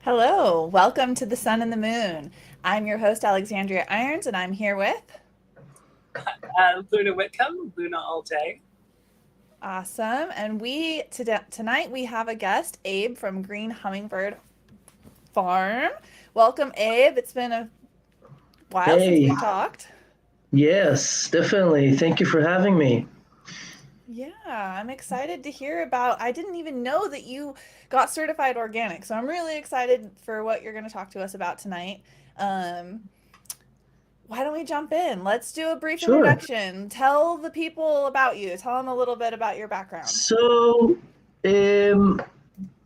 Hello, welcome to the Sun and the Moon. I'm your host, Alexandria Irons, and I'm here with Whitcomb, Luna all day. awesome. And tonight we have a guest, Abe from Green Hummingbird Farm. Welcome, Abe. It's been a while since Hey, we talked. yes, definitely. Thank you for having me. Yeah, I'm excited to hear about. I didn't even know that you got certified organic, so I'm really excited for what you're going to talk to us about tonight. Um, Why don't we jump in? Let's do a brief Sure. introduction. Tell the people about you. Tell them a little bit about your background. So, um,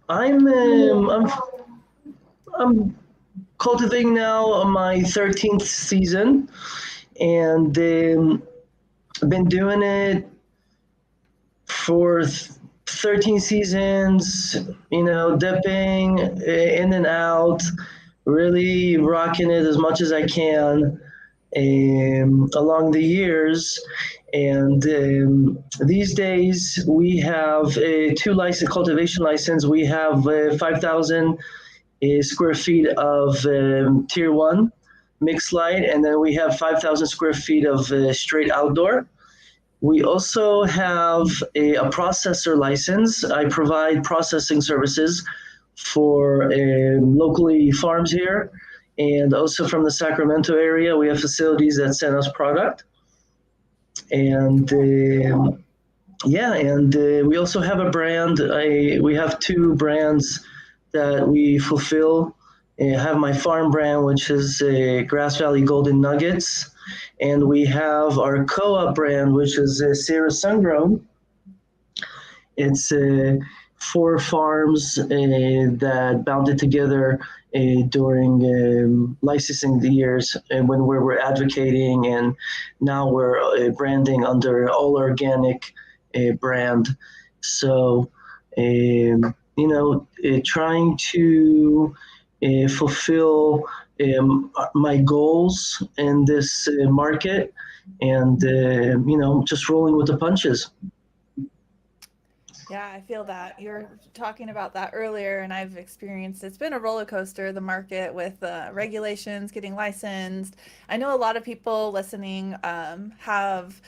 I'm cultivating now on my 13th season, and I've been doing it for 13 seasons. Dipping in and out, really rocking it as much as I can along the years. And these days we have a cultivation license. We have 5,000 square feet of tier one mixed light, and then we have 5,000 square feet of straight outdoor. We also have a processor license. I provide processing services for locally farms here, and also from the Sacramento area. We have facilities that send us product. And yeah, and we also have a brand. We have two brands that we fulfill. I have my farm brand, which is Grass Valley Golden Nuggets, and we have our co-op brand, which is Sierra Sungrown. It's four farms that bounded together during licensing the years and when we were advocating, and now we're branding under all organic brand. So, trying to fulfill my goals in this market, and just rolling with the punches. Yeah, I feel that. You were talking about that earlier, and I've experienced it's been a roller coaster, the market with regulations, getting licensed. I know a lot of people listening have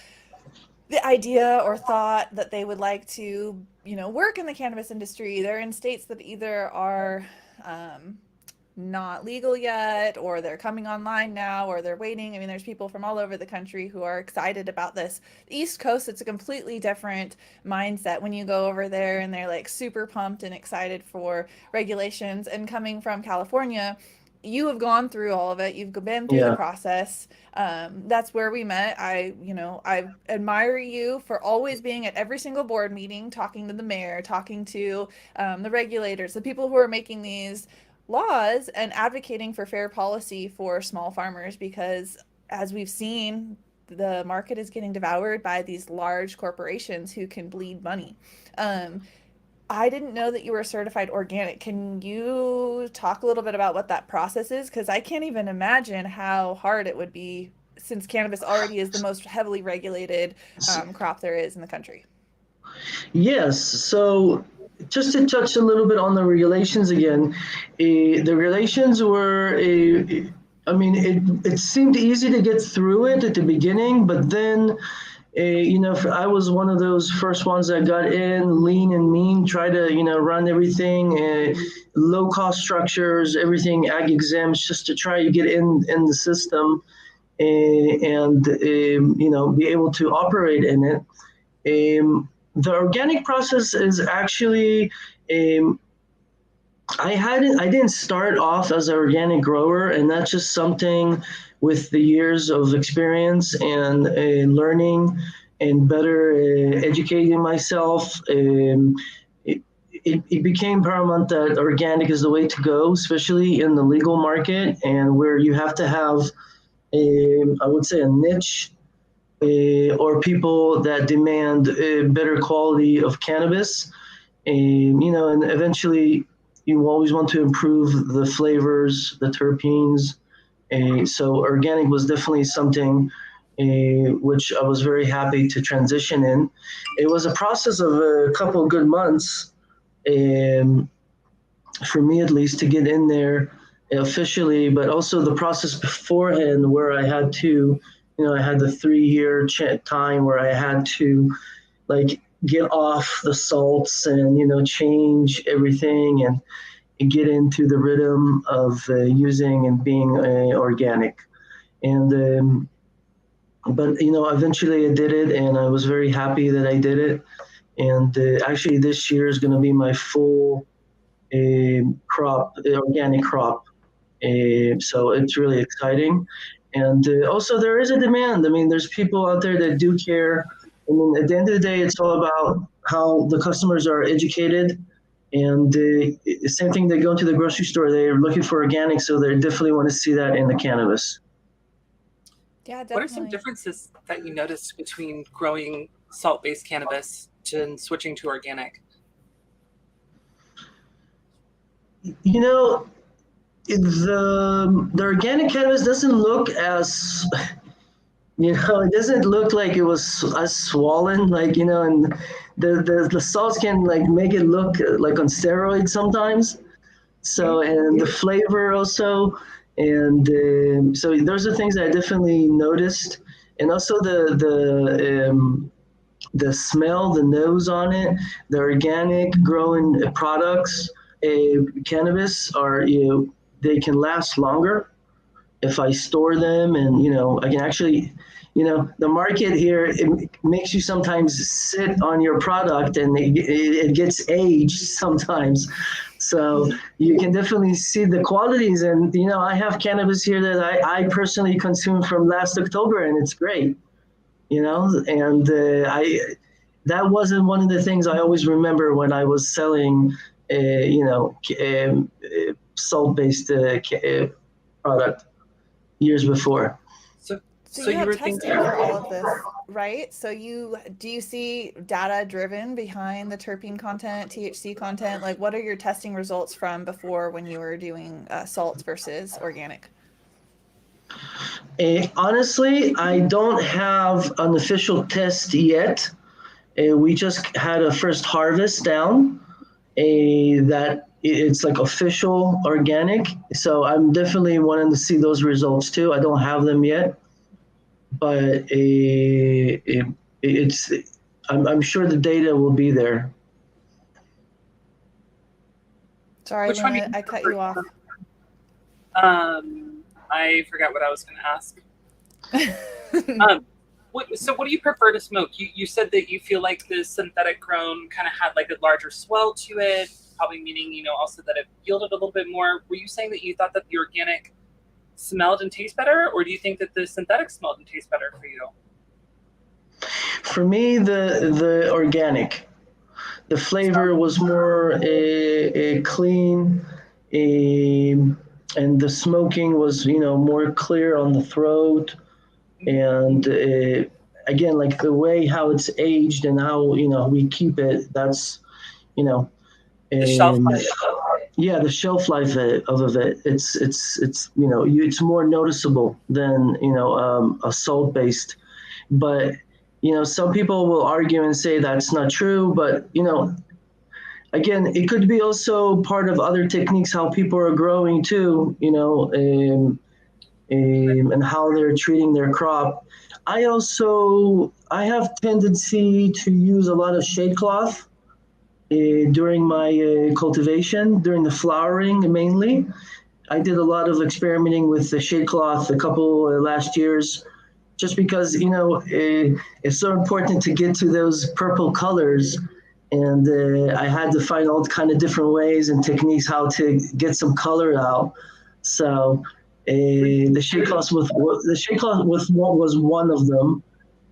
the idea or thought that they would like to, work in the cannabis industry. They're in states that either are um, not legal yet, or they're coming online now, or they're waiting. I mean, there's people from all over the country who are excited about this. The East Coast, it's a completely different mindset when you go over there, and they're like super pumped and excited for regulations. And coming from California, you have gone through all of it. You've been through the Yeah. process. That's where we met. I admire you for always being at every single board meeting, talking to the mayor, talking to the regulators, the people who are making these laws, and advocating for fair policy for small farmers, because as we've seen, the market is getting devoured by these large corporations who can bleed money. Um, I didn't know that you were certified organic. Can you talk a little bit about what that process is? Because I can't even imagine how hard it would be, since cannabis already is the most heavily regulated crop there is in the country. Yes. So just to touch a little bit on the regulations again, the regulations were I mean, it seemed easy to get through it at the beginning, but then, I was one of those first ones that got in lean and mean, try to, run everything, low cost structures, everything ag exempts, just to try to get in the system and, be able to operate in it. The organic process is actually um, I didn't start off as an organic grower, and that's just something with the years of experience and learning and better educating myself. It became paramount that organic is the way to go, especially in the legal market, and where you have to have, I would say, a niche or people that demand a better quality of cannabis. And eventually you always want to improve the flavors, the terpenes. So organic was definitely something which I was very happy to transition in. It was a process of a couple of good months. Um, for me at least, to get in there officially, but also the process beforehand where I had to, I had the 3 year time where I had to like get off the salts and, change everything and get into the rhythm of using and being organic. And, but, eventually I did it and I was very happy that I did it. And actually this year is going to be my full crop, organic crop. So it's really exciting. And also there is a demand. I mean, there's people out there that do care. I mean, at the end of the day, it's all about how the customers are educated. And same thing, they go to the grocery store, they're looking for organic, so they definitely want to see that in the cannabis. Yeah, definitely. What are some differences that you noticed between growing salt-based cannabis and switching to organic? The organic cannabis doesn't look as, it doesn't look like it was as swollen, like, and the salts can like make it look like on steroids sometimes. So, and the flavor also, and so those are things I definitely noticed, and also the smell, the nose on it, the organic growing products, cannabis are, they can last longer if I store them, and I can actually, the market here, it makes you sometimes sit on your product and it gets aged sometimes. So you can definitely see the qualities, and I have cannabis here that I personally consumed from last October, and it's great, and that wasn't one of the things I always remember when I was selling, salt-based product years before. So you have testing for all of this, right? So do you see data driven behind the terpene content, THC content? Like, what are your testing results from before when you were doing salts versus organic? Honestly, I don't have an official test yet. We just had a first harvest down. That it's like official organic. So I'm definitely wanting to see those results too. I don't have them yet, but I'm sure the data will be there. Sorry, Lynette, I cut you off. I forgot what I was going to ask. So what do you prefer to smoke? You said that you feel like the synthetic grown kind of had like a larger swell to it, probably meaning, also that it yielded a little bit more. Were you saying that you thought that the organic smelled and tastes better, or do you think that the synthetic smelled and tastes better for you? For me, the organic, the flavor was more clean, and the smoking was, more clear on the throat. And again, like the way how it's aged and how we keep it, that's The shelf life. Yeah, the shelf life of it, it's it's more noticeable than a salt based. But some people will argue and say that's not true. But again, it could be also part of other techniques how people are growing too. And how they're treating their crop. I have tendency to use a lot of shade cloth during my cultivation, during the flowering mainly. I did a lot of experimenting with the shade cloth a couple last years, just because it's so important to get to those purple colors, and I had to find all kind of different ways and techniques how to get some color out. So the shade cloth with what was one of them.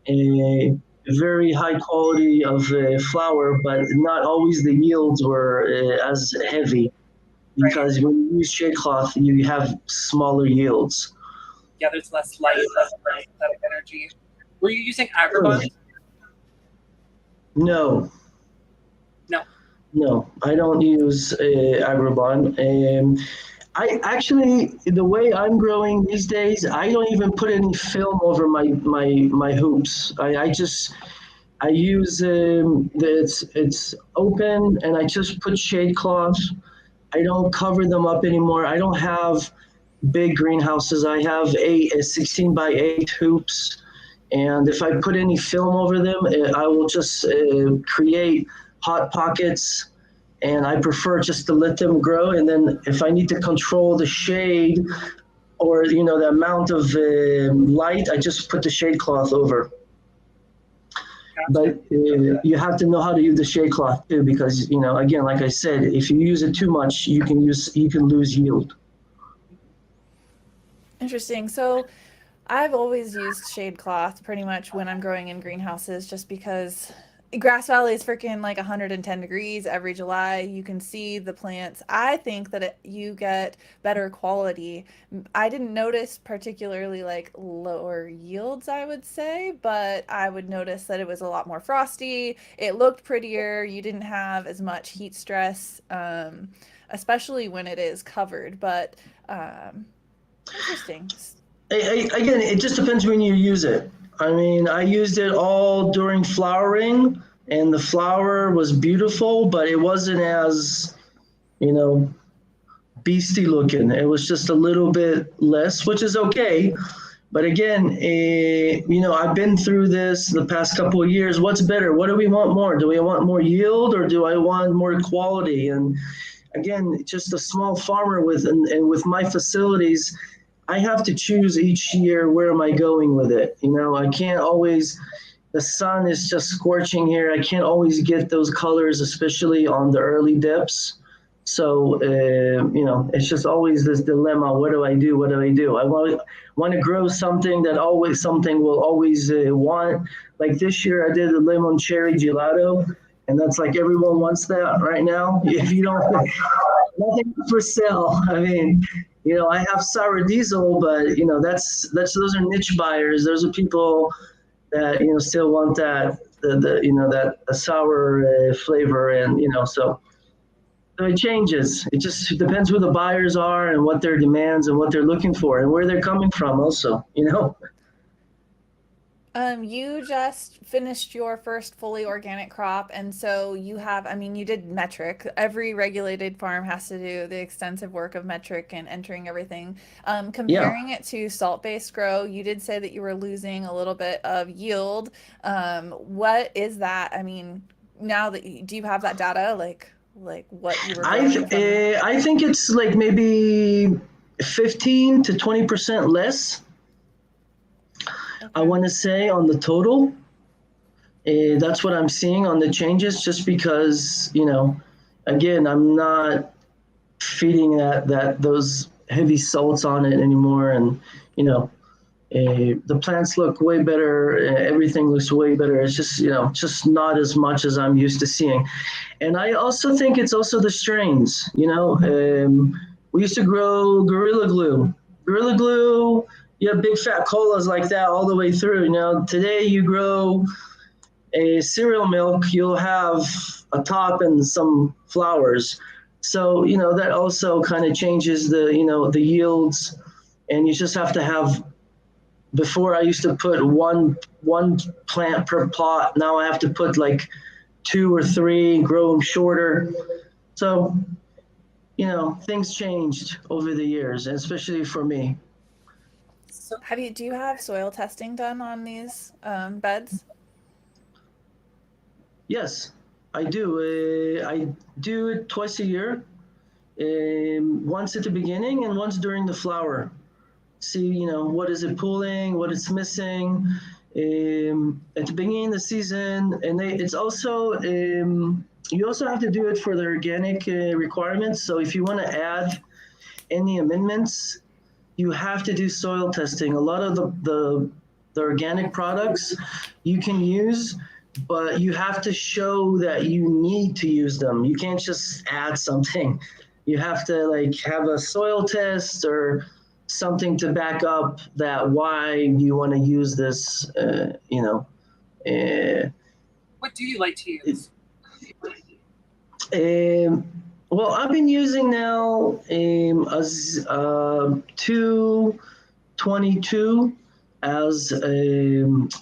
A very high quality of flour, but not always the yields were as heavy, because when you use shade cloth, you have smaller yields. Yeah, there's less light, less synthetic energy. Were you using agribond? No. No. No, I don't use agribond. I actually, the way I'm growing these days, I don't even put any film over my hoops. I use it's open, and I just put shade cloth I don't cover them up anymore. I don't have big greenhouses. I have 16 by 8 hoops. And if I put any film over them, I will just create hot pockets. And I prefer just to let them grow. And then if I need to control the shade or, the amount of light, I just put the shade cloth over. But you have to know how to use the shade cloth too, because again, like I said, if you use it too much, you can lose yield. Interesting. So I've always used shade cloth pretty much when I'm growing in greenhouses, just because Grass Valley is freaking like 110 degrees every July. You can see the plants. I think that you get better quality. I didn't notice particularly like lower yields, I would say, but I would notice that it was a lot more frosty. It looked prettier. You didn't have as much heat stress, especially when it is covered. But interesting. Again, it just depends when you use it. I mean, I used it all during flowering, and the flower was beautiful, but it wasn't as, beastie looking. It was just a little bit less, which is okay. But again, I've been through this the past couple of years. What's better? What do we want more? Do we want more yield, or do I want more quality? And again, just a small farmer and with my facilities, I have to choose each year, where am I going with it? I can't always, the sun is just scorching here. I can't always get those colors, especially on the early dips. So, it's just always this dilemma. What do I do? What do I do? I want to grow something that something will always want. Like this year I did a lemon cherry gelato, and that's like everyone wants that right now. If you don't, nothing for sale. I mean, I have sour diesel, but those are niche buyers. Those are people that still want that that sour flavor, and so it changes. It just depends who the buyers are and what their demands and what they're looking for and where they're coming from. Also, You just finished your first fully organic crop, and so you have, I mean, you did metric. Every regulated farm has to do the extensive work of metric and entering everything. Yeah. Comparing it to salt-based grow, you did say that you were losing a little bit of yield. What is that? I mean, now that do you have that data, like what you were growing from? I think it's like maybe 15 to 20% less. I want to say on the total. That's what I'm seeing on the changes, just because, again, I'm not feeding those heavy salts on it anymore. And, the plants look way better. Everything looks way better. It's just, just not as much as I'm used to seeing. And I also think it's also the strains, we used to grow Gorilla Glue. Gorilla Glue, you have big fat colas like that all the way through. Today you grow a cereal milk, you'll have a top and some flowers. So, that also kind of changes the yields. And you just have to have, before I used to put one plant per plot. Now I have to put like 2 or 3, grow them shorter. So, things changed over the years, especially for me. So Do you have soil testing done on these beds? Yes, I do. I do it twice a year, once at the beginning and once during the flower. See, what is it pulling, what it's missing at the beginning of the season. And it's also, you also have to do it for the organic requirements. So if you want to add any amendments, you have to do soil testing. A lot of the organic products you can use, but you have to show that you need to use them. You can't just add something. You have to have a soil test or something to back up that why you want to use this. what do you like to use? Well, I've been using now a 222 as a and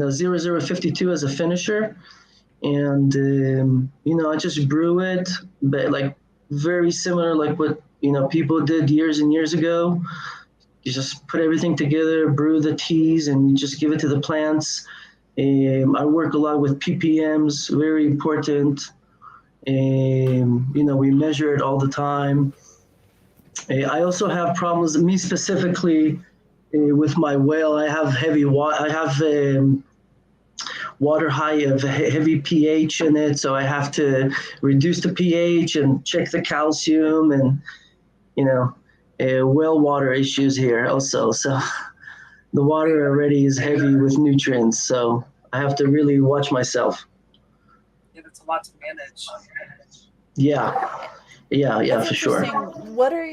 a 0052 as a finisher, and I just brew it, but very similar like what people did years and years ago. You just put everything together, brew the teas, and you just give it to the plants. I work a lot with ppms, very important. We measure it all the time. I also have problems, me specifically, with my well. I have heavy water. I have water high of heavy pH in it, so I have to reduce the pH and check the calcium, and well water issues here also. So the water already is heavy with nutrients, so I have to really watch myself. Yeah, that's a lot to manage. Yeah, That's for sure. What are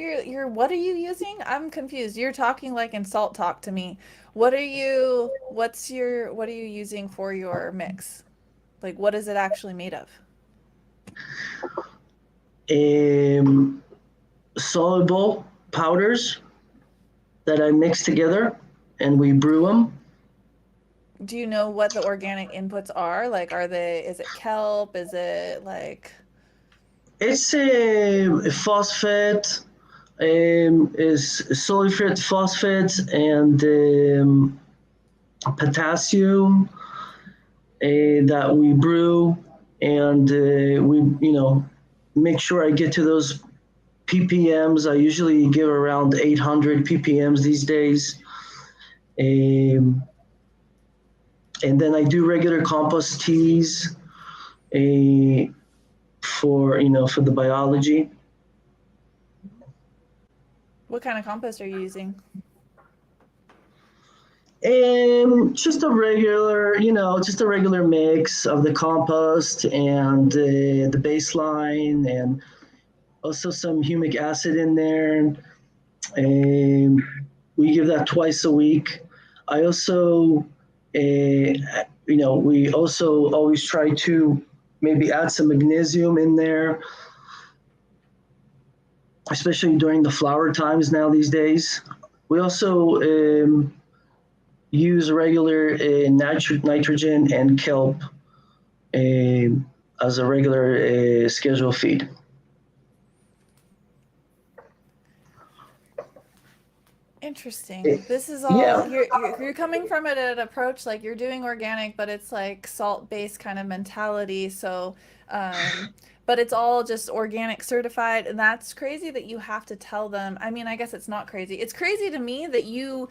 what are you using? I'm confused. You're talking like in salt talk to me. What are you using for your mix? Like what is it actually made of? Soluble powders that I mix together and we brew them. Do you know what the organic inputs are? Like is it kelp? Is it like It's a phosphate, is sulfate phosphate and potassium that we brew, and we make sure I get to those ppms. I usually give around 800 ppms these days. And then I do regular compost teas for the biology. what kind of compost are you using? And just a regular mix of the compost and the baseline, and also some humic acid in there. And we give that twice a week. I also, we also always try to maybe add some magnesium in there, especially during the flower times now these days. We also use regular nitrogen and kelp as a regular schedule feed. Interesting. This is all Yeah. you're coming from it at an approach like you're doing organic, but it's like salt-based kind of mentality. So, but it's all just organic certified, and that's crazy that you have to tell them. I mean, I guess it's not crazy. It's crazy to me that you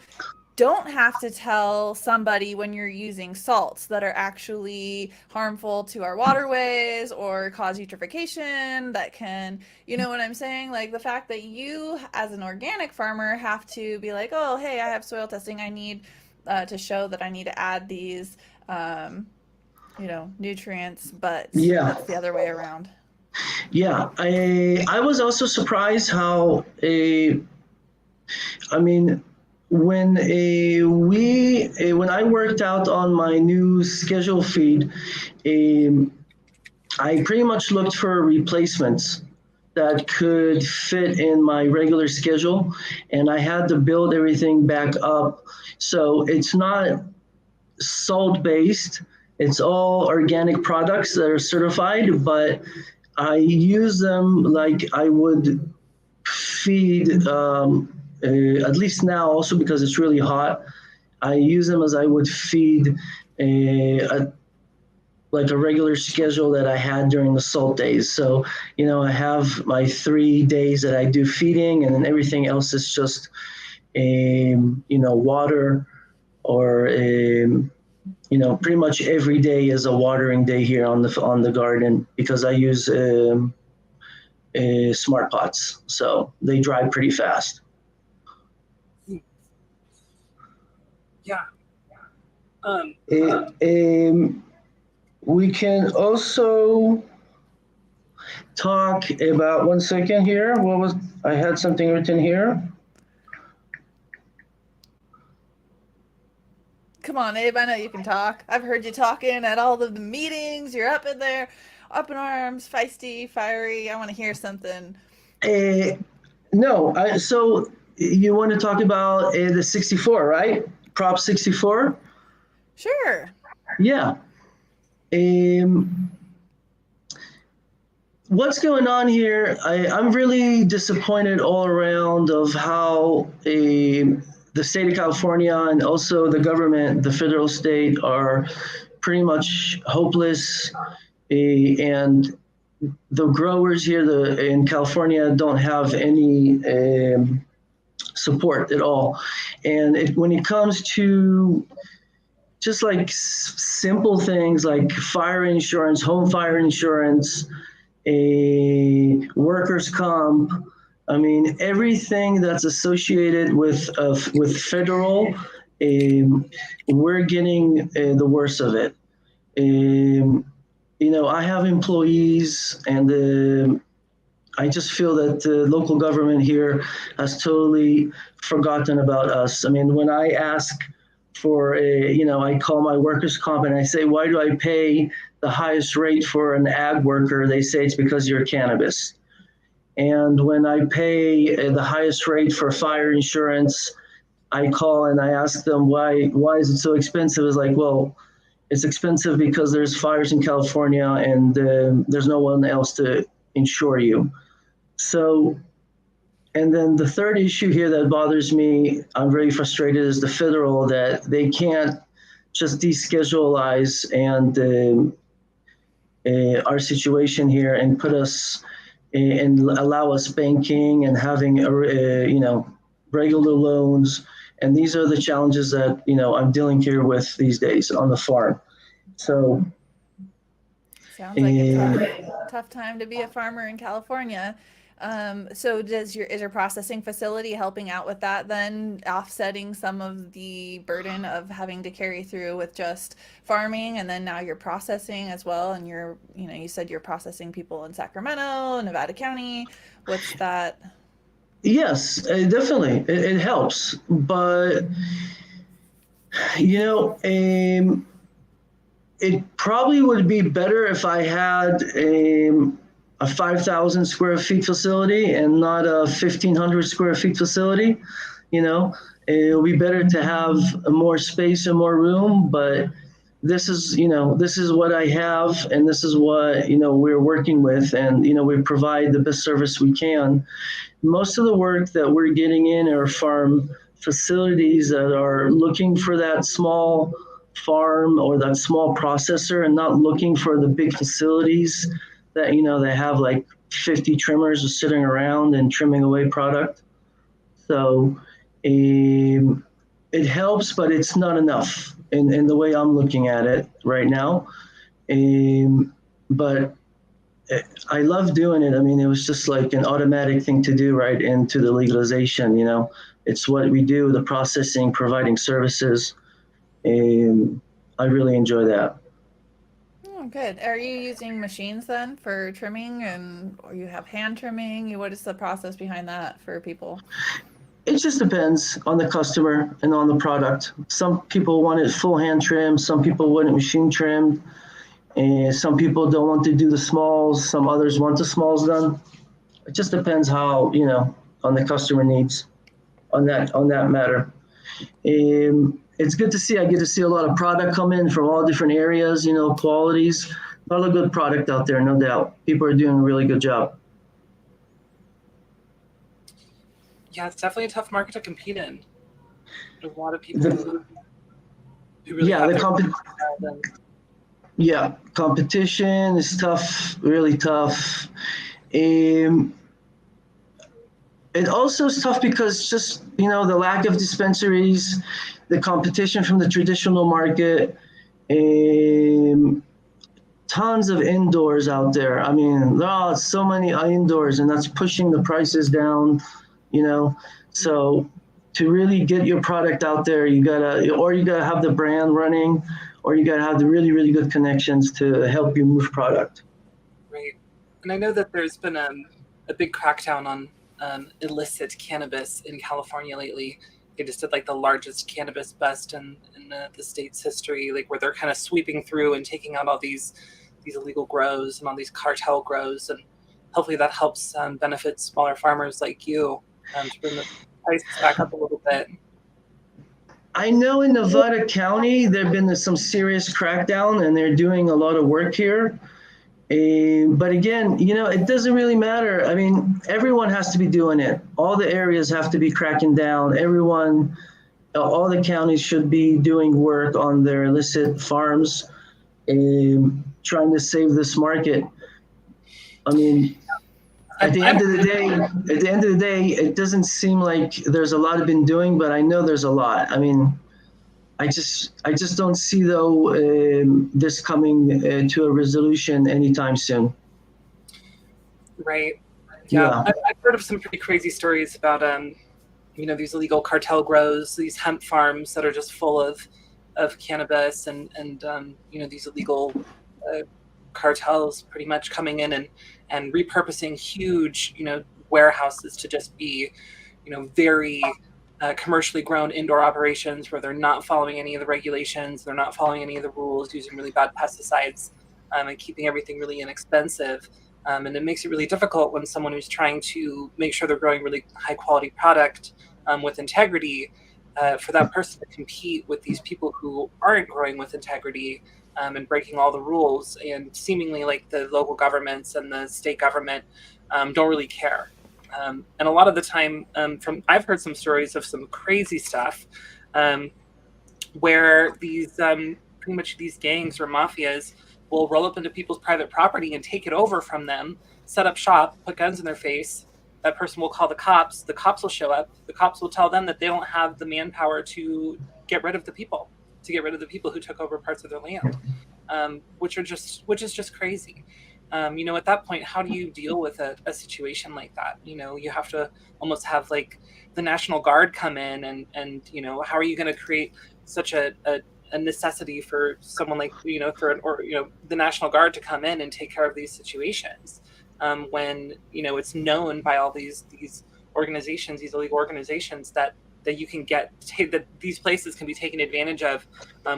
don't have to tell somebody when you're using salts that are actually harmful to our waterways or cause eutrophication that can, you know what I'm saying? Like the fact that you as an organic farmer have to be like, oh, hey, I have soil testing. I need to show that I need to add these, nutrients, but Yeah. it's the other way around. Yeah. I was also surprised how when when I worked out on my new schedule feed, I pretty much looked for replacements that could fit in my regular schedule, and I had to build everything back up. So it's not salt based, it's all organic products that are certified, but I use them like I would feed, at least now, also because it's really hot, I use them as I would feed like a regular schedule that I had during the salt days. So, I have my 3 days that I do feeding, and then everything else is just, water, or, pretty much every day is a watering day here on the garden, because I use smart pots, so they dry pretty fast. Yeah. We can also talk about, one second here. I had something written here. Come on, Abe, I know you can talk. I've heard you talking at all of the meetings. You're up in there, up in arms, feisty, fiery. I want to hear something. No, so you want to talk about the 64, right? Prop 64? Sure. Yeah. what's going on here, I'm really disappointed all around of how the state of California and also the government, the federal state, are pretty much hopeless. And the growers here in California don't have any support at all. And when it comes to just like simple things like fire insurance, home fire insurance, a workers' comp. I mean, everything that's associated with federal, we're getting the worst of it. I have employees, and I just feel that the local government here has totally forgotten about us. I mean, when I ask for I call my workers' comp and I say, why do I pay the highest rate for an ag worker? They say it's because you're cannabis. And when I pay the highest rate for fire insurance, I call and I ask them, why is it so expensive? It's like, well, it's expensive because there's fires in California and there's no one else to insure you. So, and then the third issue here that bothers me, I'm very frustrated, is the federal, that they can't just descheduleize and our situation here and put us and allow us banking and having regular loans. And these are the challenges that I'm dealing here with these days on the farm. So sounds like a tough time to be a farmer in California. So is your processing facility helping out with that, then offsetting some of the burden of having to carry through with just farming, and then now you're processing as well, and you said you're processing people in Sacramento, Nevada County. What's that? Yes, definitely. It helps. But, it probably would be better if I had a 5,000 square feet facility and not a 1,500 square feet facility. It would be better to have more space and more room, but this is what I have, and this is what, we're working with, and, we provide the best service we can. Most of the work that we're getting in are farm facilities that are looking for that small farm or that small processor and not looking for the big facilities that, they have like 50 trimmers just sitting around and trimming away product. So it helps, but it's not enough in the way I'm looking at it right now. But I love doing it. I mean, it was just like an automatic thing to do right into the legalization. It's what we do, the processing, providing services. I really enjoy that. Oh, good. Are you using machines then for trimming, or you have hand trimming? What is the process behind that for people? It just depends on the customer and on the product. Some people want it full hand trim. Some people want it machine trimmed. And some people don't want to do the smalls. Some others want the smalls done. It just depends how, on the customer needs on that matter. It's good to see. I get to see a lot of product come in from all different areas, qualities. A lot of good product out there, no doubt. People are doing a really good job. Yeah, it's definitely a tough market to compete in. There's a lot of people who really have competition is tough, really tough. It also is tough because just, the lack of dispensaries, the competition from the traditional market, tons of indoors out there. I mean, there are so many indoors, and that's pushing the prices down, So to really get your product out there, you gotta have the brand running, or you gotta have the really, really good connections to help you move product. Right. And I know that there's been a big crackdown on illicit cannabis in California lately. They just did like the largest cannabis bust in the state's history, like where they're kind of sweeping through and taking out all these illegal grows and all these cartel grows, and hopefully that helps benefit smaller farmers like you to bring the prices back up a little bit. I know in Nevada County, there have been some serious crackdown, and they're doing a lot of work here. But again, it doesn't really matter. I mean, everyone has to be doing it. All the areas have to be cracking down. Everyone, all the counties should be doing work on their illicit farms, trying to save this market. I mean, at the end of the day, it doesn't seem like there's a lot been doing, but I know there's a lot. I mean, I just don't see though this coming to a resolution anytime soon. Right. Yeah. I've heard of some pretty crazy stories about these illegal cartel grows, these hemp farms that are just full of cannabis and these illegal cartels pretty much coming in and repurposing huge warehouses to just be very commercially grown indoor operations where they're not following any of the regulations, they're not following any of the rules, using really bad pesticides, and keeping everything really inexpensive. And it makes it really difficult when someone who's trying to make sure they're growing really high quality product with integrity, for that person to compete with these people who aren't growing with integrity and breaking all the rules, and seemingly like the local governments and the state government don't really care. And a lot of the time, I've heard some stories of some crazy stuff where these pretty much these gangs or mafias will roll up into people's private property and take it over from them, set up shop, put guns in their face. That person will call the cops. The cops will show up. The cops will tell them that they don't have the manpower to get rid of the people, who took over parts of their land, which is just crazy. At that point, how do you deal with a situation like that? You have to almost have like the National Guard come in and how are you going to create such a necessity for someone like, the National Guard to come in and take care of these situations when, it's known by all these organizations, these illegal organizations that you can that these places can be taken advantage of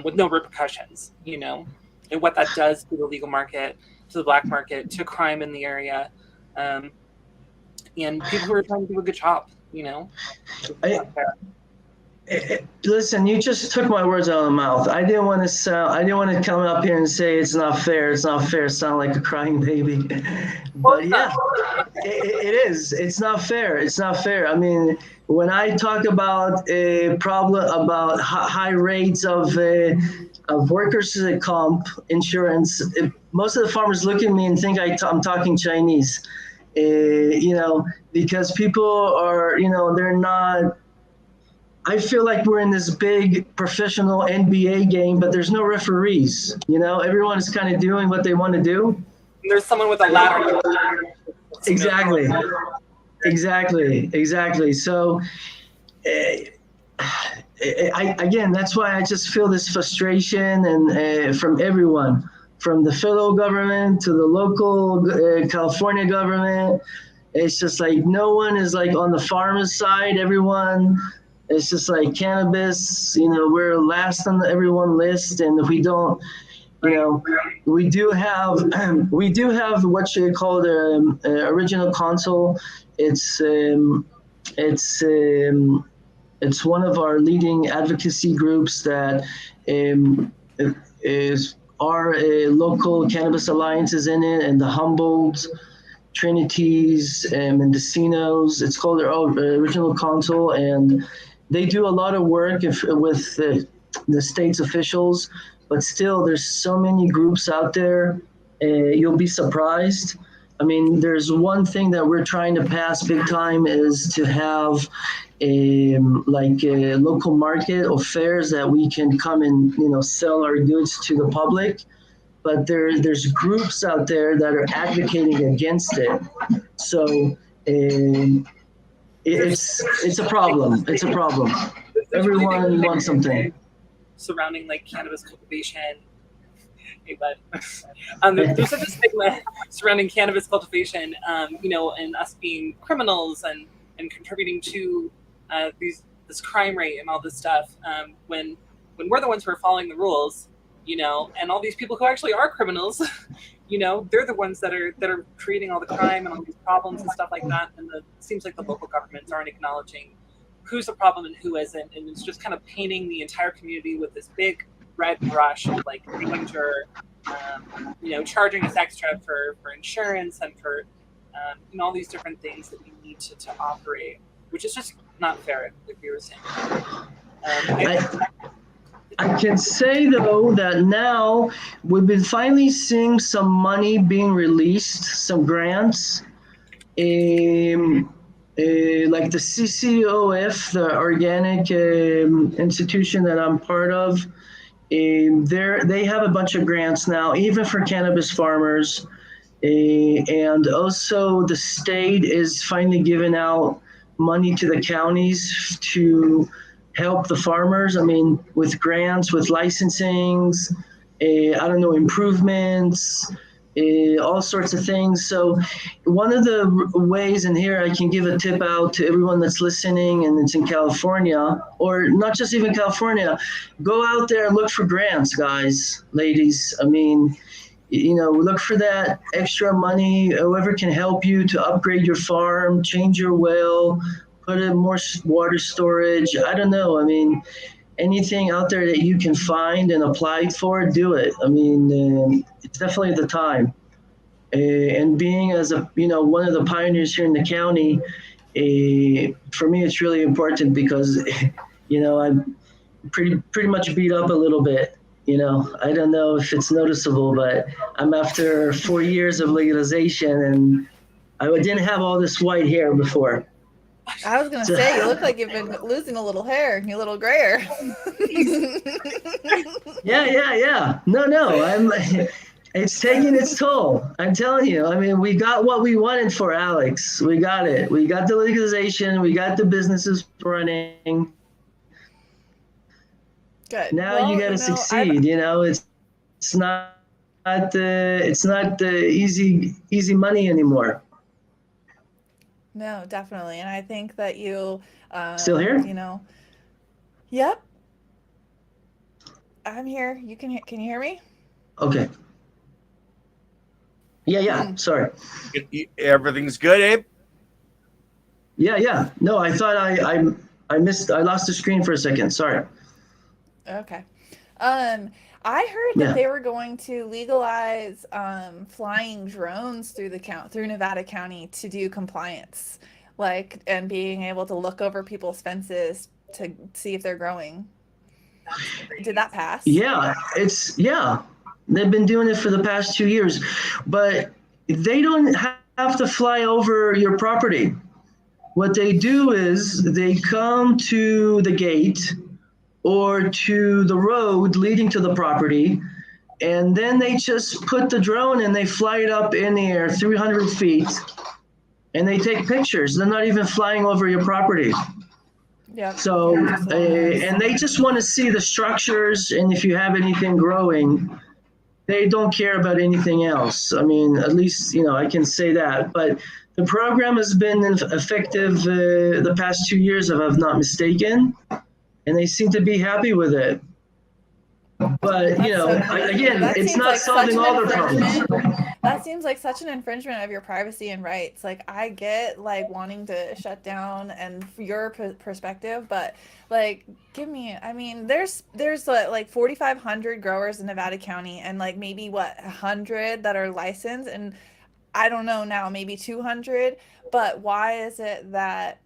with no repercussions, and what that does to the legal market, to the black market, to crime in the area, and people who are trying to do a good job, Listen, you just took my words out of the mouth. I didn't want to come up here and say it's not fair. It's not fair. Sound like a crying baby. But yeah, it is. It's not fair. It's not fair. I mean, when I talk about a problem about high rates of workers' comp insurance, most of the farmers look at me and think I'm talking Chinese. Because people are, they're not. I feel like we're in this big professional NBA game, but there's no referees. Everyone is kind of doing what they want to do. And there's someone with a ladder. Exactly. So, again, that's why I just feel this frustration and from everyone, from the federal government to the local California government. It's just like no one is like on the farmer's side. Everyone. It's just like cannabis, we're last on everyone list, and if we don't, we do have what you call the original console. It's one of our leading advocacy groups that is our local cannabis alliances in it, and the Humboldt, Trinities, and Mendocinos. It's called their original console, and they do a lot of work with the state's officials, but still there's so many groups out there. You'll be surprised. I mean, there's one thing that we're trying to pass big time is to have a local market or fairs that we can come and sell our goods to the public. But there's groups out there that are advocating against it. So. It's a problem. It's a problem. Everyone wants something. Surrounding like cannabis cultivation. Hey, bud. There's such a stigma surrounding cannabis cultivation, and us being criminals and contributing to this crime rate and all this stuff. When we're the ones who are following the rules, and all these people who actually are criminals, they're the ones that are creating all the crime and all these problems and stuff like that. And it seems like the local governments aren't acknowledging who's a problem and who isn't. And it's just kind of painting the entire community with this big red brush of like danger charging us extra for insurance and for all these different things that we need to operate, which is just not fair, like you were saying. I can say though that now we've been finally seeing some money being released, some grants, like the CCOF, the organic institution that I'm part of. They have a bunch of grants now, even for cannabis farmers. And also the state is finally giving out money to the counties to help the farmers. I mean, with grants, with licensings, improvements, all sorts of things. So one of the ways, and here I can give a tip out to everyone that's listening and it's in California, or not just even California, go out there and look for grants, guys, ladies. I mean, look for that extra money, whoever can help you to upgrade your farm, change your well, put in more water storage. I don't know. I mean, anything out there that you can find and apply for, do it. I mean, it's definitely the time. And being as one of the pioneers here in the county, for me, it's really important because, I'm pretty much beat up a little bit. I don't know if it's noticeable, but I'm after 4 years of legalization and I didn't have all this white hair before. I was going to say, you look like you've been losing a little hair. You're a little grayer. Yeah. No. It's taking its toll. I'm telling you. I mean, we got what we wanted for Alex. We got it. We got the legalization. We got the businesses running. Good. Now you got to succeed. It's not the easy money anymore. No, definitely. And I think that you still here? Yep. I'm here. Can you hear me? Okay. Yeah. Sorry. Everything's good, Abe? Yeah. No, I thought I lost the screen for a second. Sorry. Okay. I heard that they were going to legalize flying drones through Nevada County to do compliance, and being able to look over people's fences to see if they're growing. Did that pass? Yeah, they've been doing it for the past 2 years, but they don't have to fly over your property. What they do is they come to the gate or to the road leading to the property, and then they just put the drone and they fly it up in the air 300 feet, and they take pictures. They're not even flying over your property. Yeah. So, and they just want to see the structures, and if you have anything growing, they don't care about anything else. I mean, at least, I can say that. But the program has been effective the past 2 years, if I'm not mistaken, and they seem to be happy with it. But, it's not solving all their problems. That seems like such an infringement of your privacy and rights. I get wanting to shut down and your perspective, but there's 4,500 growers in Nevada County and maybe 100 that are licensed, and I don't know now, maybe 200, but why is it that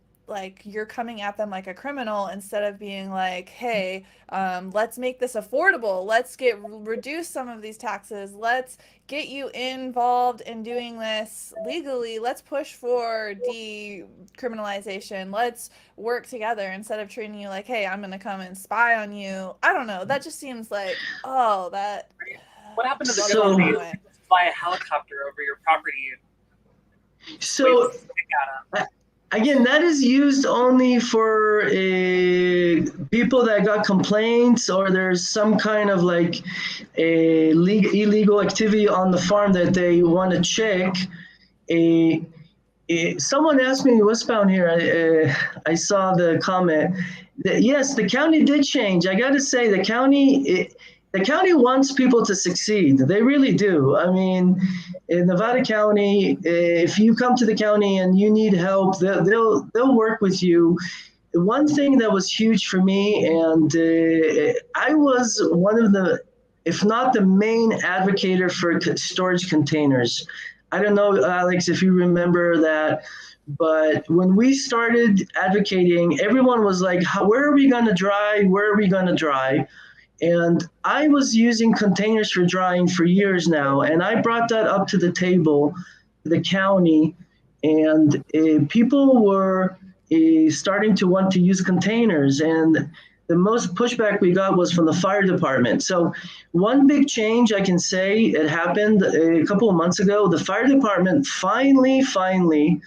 you're coming at them like a criminal instead of being hey, let's make this affordable. Let's reduce some of these taxes. Let's get you involved in doing this legally. Let's push for decriminalization. Let's work together instead of treating you hey, I'm going to come and spy on you. I don't know. That just seems What happened to the ability to fly a helicopter over your property? So, again, that is used only for people that got complaints, or there's some kind of illegal activity on the farm that they want to check. Someone asked me westbound here, I saw the comment that yes, the county did change. I got to say, the county wants people to succeed. They really do. I mean, in Nevada County, if you come to the county and you need help, they'll work with you. One thing that was huge for me, and I was one of the if not the main advocator for storage containers. I don't know, Alex, if you remember that, but when we started advocating, everyone was like, where are we going to dry? Where are we going to dry? And I was using containers for drying for years now, and I brought that up to the table, the county, and people were starting to want to use containers. And the most pushback we got was from the fire department. So one big change I can say, it happened a couple of months ago. The fire department finally,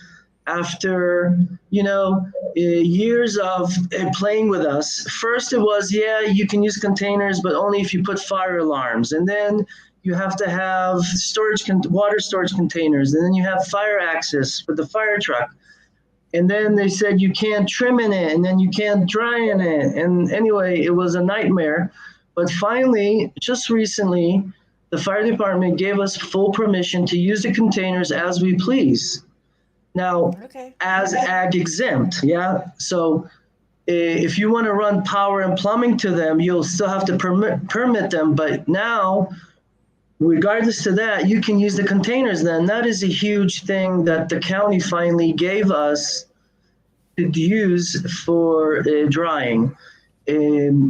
after years of playing with us, first it was, yeah, you can use containers, but only if you put fire alarms, and then you have to have water storage containers, and then you have fire access for the fire truck, and then they said you can't trim in it, and then you can't dry in it, and anyway, it was a nightmare. But finally, just recently, the fire department gave us full permission to use the containers as we please. Now, as ag exempt, yeah? So if you want to run power and plumbing to them, you'll still have to permit them. But now, regardless of that, you can use the containers then. That is a huge thing that the county finally gave us to use for drying.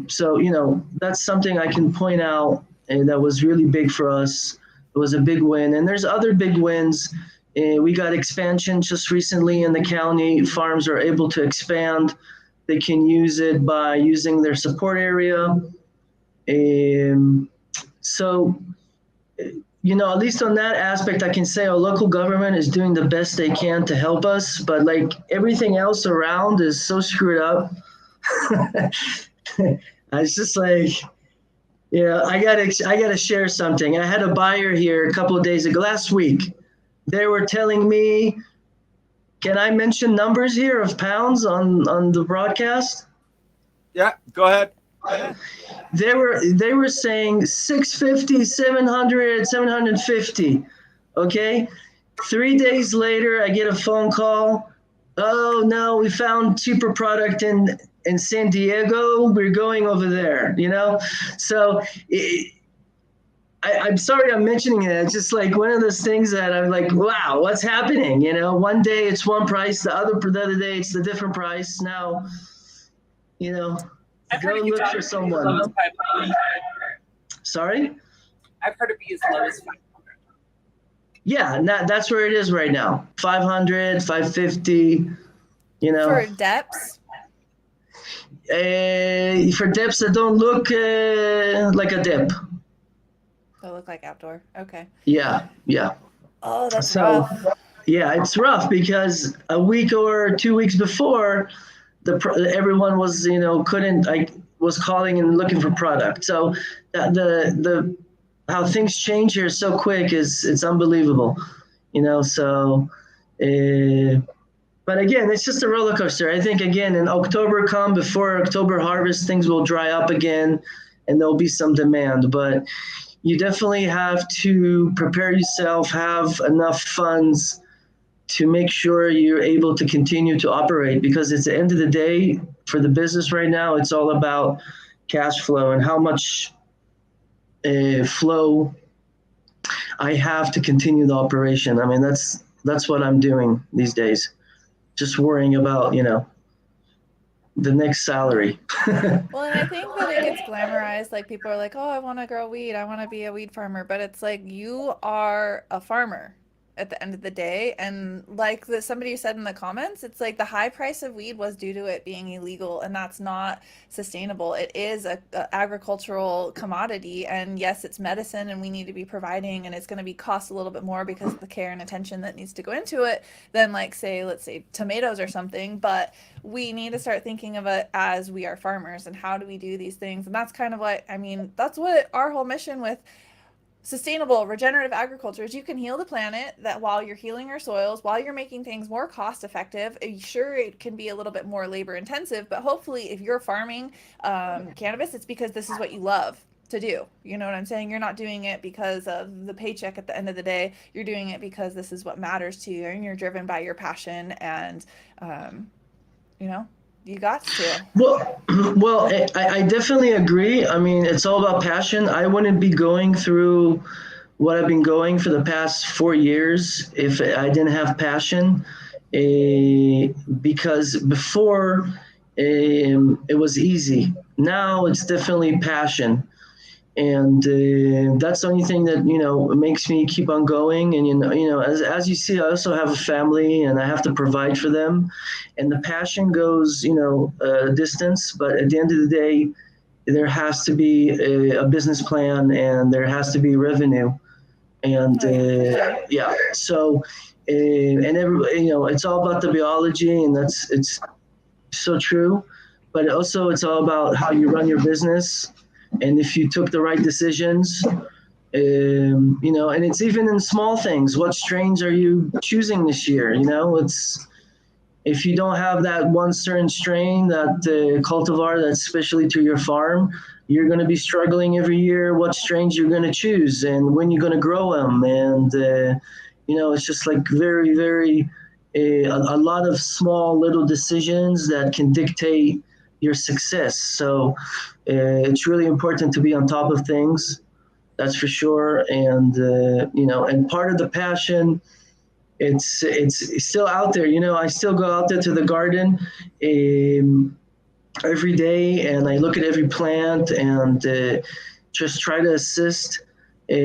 So, that's something I can point out that was really big for us. It was a big win. And there's other big wins. We got expansion just recently in the county. Farms are able to expand. They can use it by using their support area. So, at least on that aspect, I can say our local government is doing the best they can to help us. But like everything else around is so screwed up. It's just like, I gotta share something. I had a buyer here a couple of days ago, last week. They were telling me, can I mention numbers here of pounds on the broadcast? Yeah, go ahead. They were saying 650, 700, 750. Okay. 3 days later, I get a phone call. Oh no, we found cheaper product in San Diego. We're going over there, So I'm sorry I'm mentioning it. It's just like one of those things that I'm like, wow, what's happening? One day it's one price, the other day it's a different price. Now, I've go heard it look for someone. Sorry? I've heard it be as low as 500. Yeah, that's where it is right now. 500, 550, For depths? For depths that don't look like a dip. They look like outdoor. Okay. Yeah. Oh, that's rough. Yeah, it's rough because a week or 2 weeks before, everyone was, was calling and looking for product. So the how things change here so quick it's unbelievable, So, but again, it's just a roller coaster. I think again in October before October harvest, things will dry up again, and there'll be some demand. But you definitely have to prepare yourself, have enough funds to make sure you're able to continue to operate, because at the end of the day, for the business right now, it's all about cash flow and how much flow I have to continue the operation. I mean, that's what I'm doing these days. Just worrying about, the next salary. Well, and I think that it gets glamorized. Like people are like, oh, I want to grow weed. I want to be a weed farmer. But it's like you are a farmer at the end of the day. And like somebody said in the comments, it's like the high price of weed was due to it being illegal, and that's not sustainable. It is a agricultural commodity, and yes, it's medicine, and we need to be providing, and it's going to be cost a little bit more because of the care and attention that needs to go into it than let's say tomatoes or something. But we need to start thinking of it as we are farmers, and how do we do these things? And that's kind of what, that's what our whole mission with sustainable regenerative agriculture is. You can heal the planet that while you're healing your soils, while you're making things more cost effective. Sure, it can be a little bit more labor intensive, but hopefully if you're farming cannabis, it's because this is what you love to do. You know what I'm saying? You're not doing it because of the paycheck at the end of the day. You're doing it because this is what matters to you, and you're driven by your passion, and You got to. Well, I definitely agree. I mean, it's all about passion. I wouldn't be going through what I've been going for the past 4 years if I didn't have passion. Because before it was easy. Now it's definitely passion, and that's the only thing that makes me keep on going. And as you see, I also have a family, and I have to provide for them, and the passion goes a distance. But at the end of the day, there has to be a business plan, and there has to be revenue, and Oh, yeah, for sure. yeah. So and everybody, it's all about the biology, and it's so true. But also, it's all about how you run your business, and if you took the right decisions. And it's even in small things. What strains are you choosing this year? It's if you don't have that one certain strain, that cultivar that's specially to your farm, you're going to be struggling every year. What strains you're going to choose, and when you're going to grow them, and it's just like very, very a lot of small little decisions that can dictate your success. So it's really important to be on top of things. That's for sure. And and part of the passion, it's still out there. I still go out there to the garden every day, and I look at every plant, and just try to assist my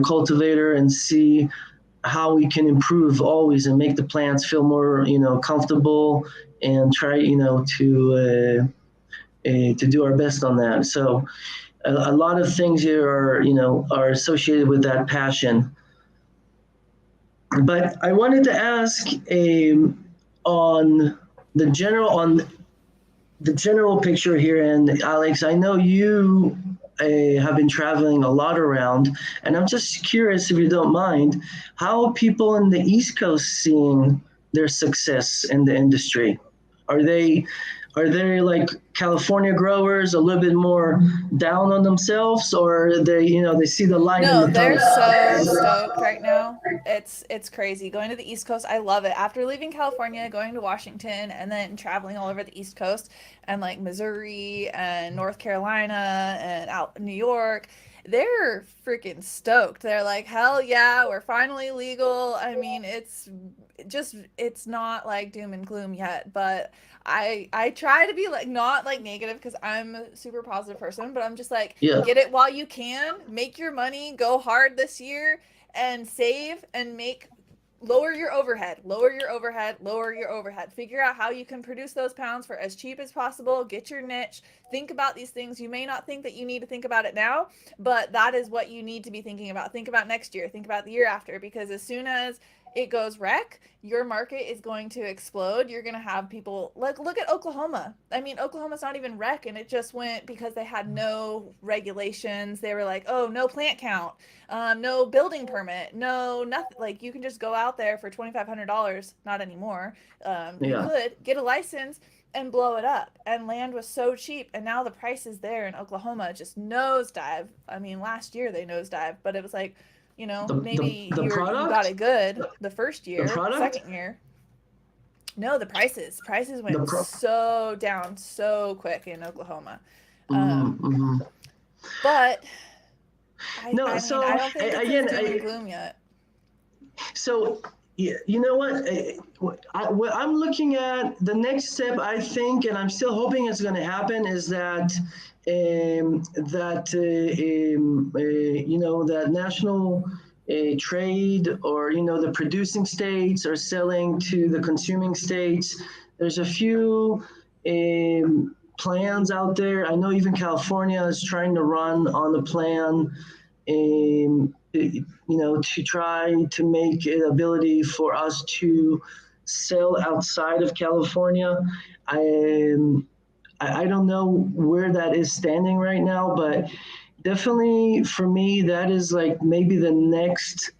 cultivator, and see how we can improve always, and make the plants feel more comfortable, and try to do our best on that. So a lot of things here are associated with that passion. But I wanted to ask on the general picture here. And Alex, I know you have been traveling a lot around, and I'm just curious, if you don't mind, how are people in the East Coast seeing their success in the industry? Are they like California growers, a little bit more down on themselves, or they see the light in No, the they're so tunnel? stoked right now. It's crazy. Going to the East Coast, I love it. After leaving California, going to Washington, and then traveling all over the East Coast, and like Missouri and North Carolina and out New York, they're freaking stoked. They're like, "Hell yeah, we're finally legal." I mean, it's not like doom and gloom yet, but I try to be like not like negative because I'm a super positive person, but I'm just like, Yeah, get it while you can, make your money, go hard this year, and save and make lower your overhead, lower your overhead, lower your overhead. Figure out how you can produce those pounds for as cheap as possible. Get your niche. Think about these things. You may not think that you need to think about it now, but that is what you need to be thinking about. Think about next year. Think about the year after, because as soon as it goes wreck, your market is going to explode. You're going to have people like, look at Oklahoma. I mean, Oklahoma's not even wreck, and it just went because they had no regulations. They were like, oh, no plant count, no building permit, no nothing. Like, you can just go out there for $2,500. Not anymore. You yeah, could get a license and blow it up. And land was so cheap, and now the prices there in Oklahoma just nosedive. I mean, last year they nosedive, but it was like, maybe the you got product, it good the first the year, product, second year. No, the prices the went pro. so down so quick in Oklahoma. Mm-hmm, mm-hmm. But No, I mean, I so don't think it's as again, doom and gloom yet. so you know what I'm looking at, the next step, I think, and I'm still hoping it's going to happen, is that that national trade, or the producing states are selling to the consuming states. There's a few plans out there. I know even California is trying to run on the plan, to try to make it ability for us to sell outside of California. I don't know where that is standing right now, but definitely for me, that is like maybe the next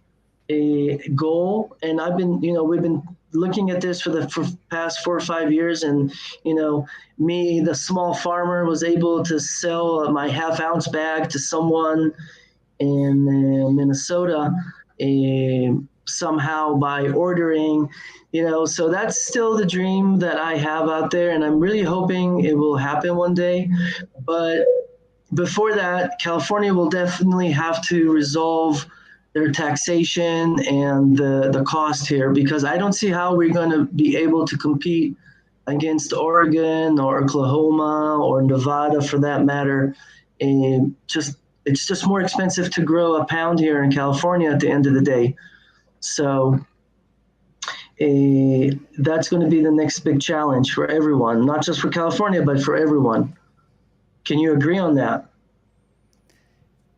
goal. And we've been looking at this for the past 4 or 5 years, and me, the small farmer, was able to sell my half-ounce bag to someone in Minnesota. somehow by ordering, so that's still the dream that I have out there, and I'm really hoping it will happen one day. But before that, California will definitely have to resolve their taxation and the cost here, because I don't see how we're going to be able to compete against Oregon or Oklahoma or Nevada for that matter. And it's just more expensive to grow a pound here in California at the end of the day. So that's going to be the next big challenge for everyone, not just for California, but for everyone. Can you agree on that?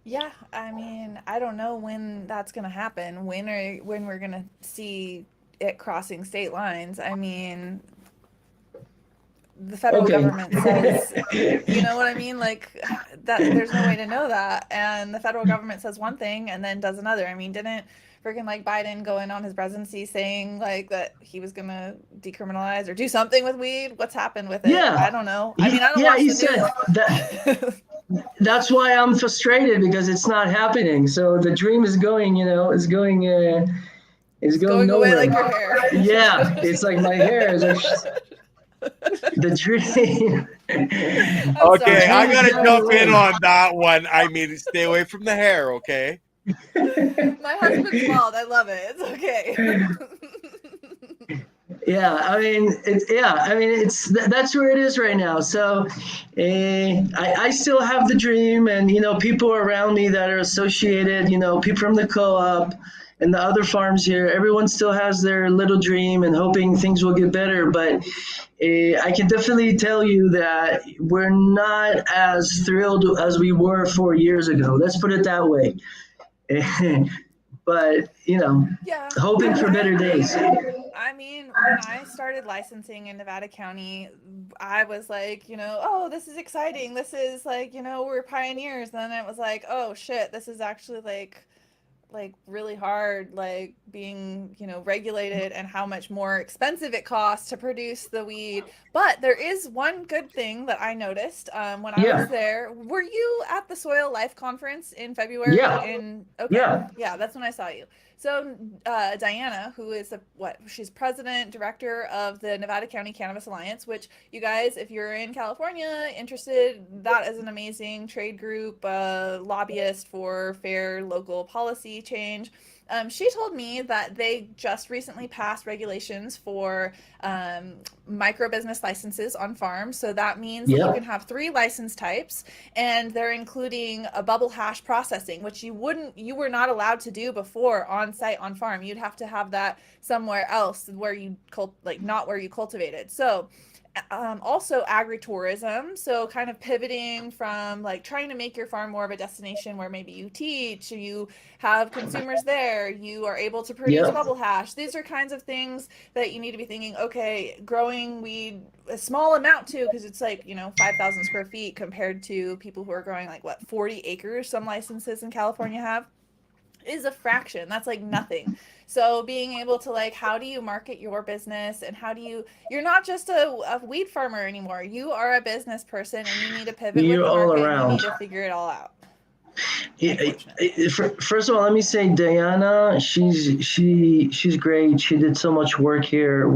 Yeah, I mean, I don't know when that's going to happen. When we're going to see it crossing state lines. I mean, the federal government says, you know what I mean? Like that, there's no way to know that. And the federal government says one thing and then does another. I mean, didn't freaking like Biden go in on his presidency saying like that he was gonna decriminalize or do something with weed? What's happened with it? Yeah. I don't know. I mean, I don't watch he the said news. that. That's why I'm frustrated, because it's not happening. So the dream is going, is going Going nowhere. away like your hair. Yeah, it's like my hair is the dream. Okay, I gotta jump in on that one. I mean, stay away from the hair, okay? My husband's bald. I love it. It's okay. Yeah, I mean, that's where it is right now. So I still have the dream, and, people around me that are associated, people from the co-op and the other farms here, everyone still has their little dream and hoping things will get better. But I can definitely tell you that we're not as thrilled as we were 4 years ago. Let's put it that way. But, Yeah, hoping for better days. I mean, when I started licensing in Nevada County, I was like, oh, this is exciting. This is like, we're pioneers. And then it was like, oh shit, this is actually like really hard, like being, regulated, and how much more expensive it costs to produce the weed. But there is one good thing that I noticed when I was there. Were you at the Soil Life Conference in February? Yeah. Yeah, that's when I saw you. So Diana, who is she's president, director of the Nevada County Cannabis Alliance, which you guys, if you're in California interested, that is an amazing trade group, lobbyist for fair local policy change. She told me that they just recently passed regulations for micro business licenses on farms. So that means that you can have 3 license types, and they're including a bubble hash processing, which you were not allowed to do before on site on farm. You'd have to have that somewhere else where you not where you cultivated. So also agritourism, so kind of pivoting from like trying to make your farm more of a destination where maybe you teach, you have consumers there, you are able to produce bubble hash. These are kinds of things that you need to be thinking, okay, growing weed a small amount too, because it's like 5,000 square feet compared to people who are growing like 40 acres some licenses in California have, is a fraction. That's like nothing. So being able to how do you market your business, and you're not just a weed farmer anymore. You are a business person, and you need to pivot with the market. You need to figure it all out. First of all, let me say Diana, she's great. She did so much work here.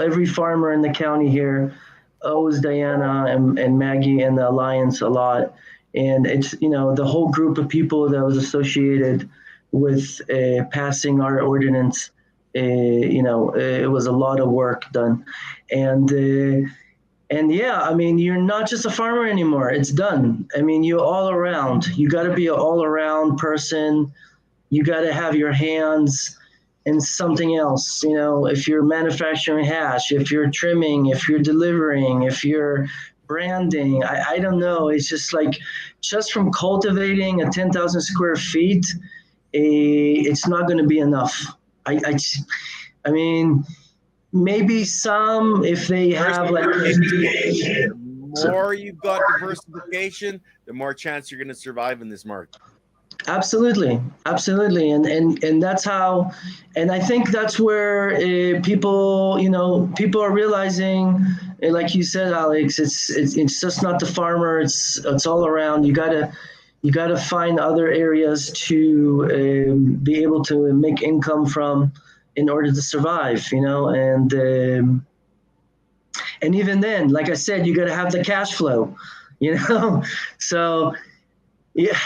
Every farmer in the county here owes Diana and Maggie and the Alliance a lot. And it's, the whole group of people that was associated with passing our ordinance. It was a lot of work done. And yeah, I mean, you're not just a farmer anymore. It's done. I mean, you're all around. You got to be an all around person. You got to have your hands in something else. If you're manufacturing hash, if you're trimming, if you're delivering, if you're branding, I don't know. It's just from cultivating a 10,000 square feet, it's not going to be enough. I mean, maybe some, if they have the more you've got diversification, the more chance you're going to survive in this market. Absolutely. And that's how, and I think that's where people are realizing, like you said, Alex, it's just not the farmer, it's all around. You you got to find other areas to be able to make income from in order to survive, and even then, like I said, you got to have the cash flow, So, yeah,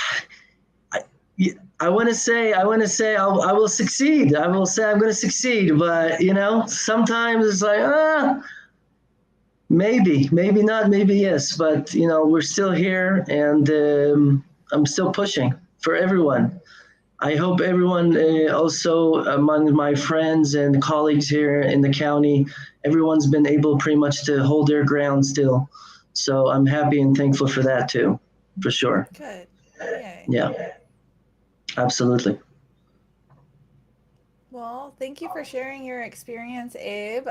I want to say I will succeed. I will say I'm going to succeed, but sometimes it's like maybe not, maybe yes, but we're still here, and I'm still pushing for everyone. I hope everyone, also among my friends and colleagues here in the county, everyone's been able pretty much to hold their ground still. So I'm happy and thankful for that too, for sure. Good. Yay. Yeah, absolutely. Well, thank you for sharing your experience, Abe.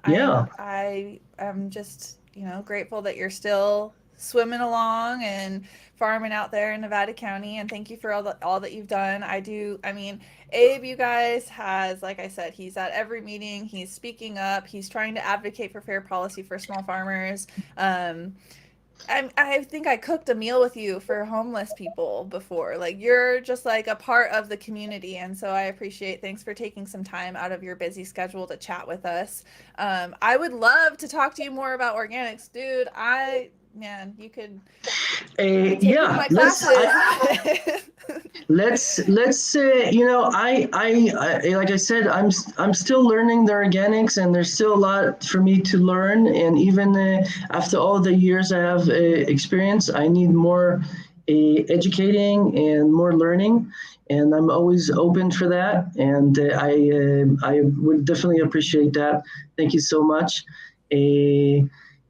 Yeah. I am just, grateful that you're still swimming along and farming out there in Nevada County, and thank you for all that you've done. Abe, you guys, has, like I said, he's at every meeting, he's speaking up, he's trying to advocate for fair policy for small farmers. I think I cooked a meal with you for homeless people before. Like, you're just like a part of the community, and so I appreciate. Thanks for taking some time out of your busy schedule to chat with us. I would love to talk to you more about organics, dude. You could take one of my classes. Let's say, I like I said, I'm still learning the organics, and there's still a lot for me to learn. And even after all the years I have experience, I need more educating and more learning. And I'm always open for that. And I would definitely appreciate that. Thank you so much.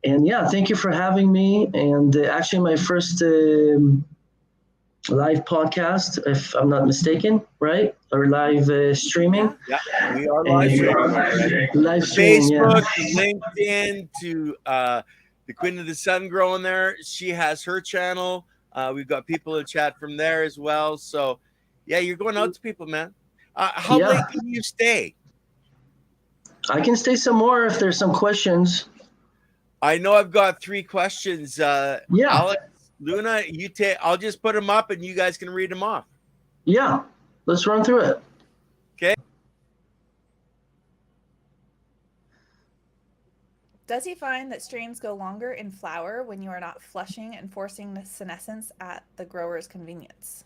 And yeah, thank you for having me. And actually, my first live podcast, if I'm not mistaken, right? Or live streaming. Yeah, we are live streaming. Live streaming, Facebook, yeah. LinkedIn, to the Queen of the Sun growing there. She has her channel. We've got people in chat from there as well. So, yeah, you're going out to people, man. How late can you stay? I can stay some more if there's some questions. I know I've got 3 questions. Yeah. Alex, Luna, I'll just put them up and you guys can read them off. Yeah, let's run through it. Okay. Does he find that strains go longer in flower when you are not flushing and forcing senescence at the grower's convenience?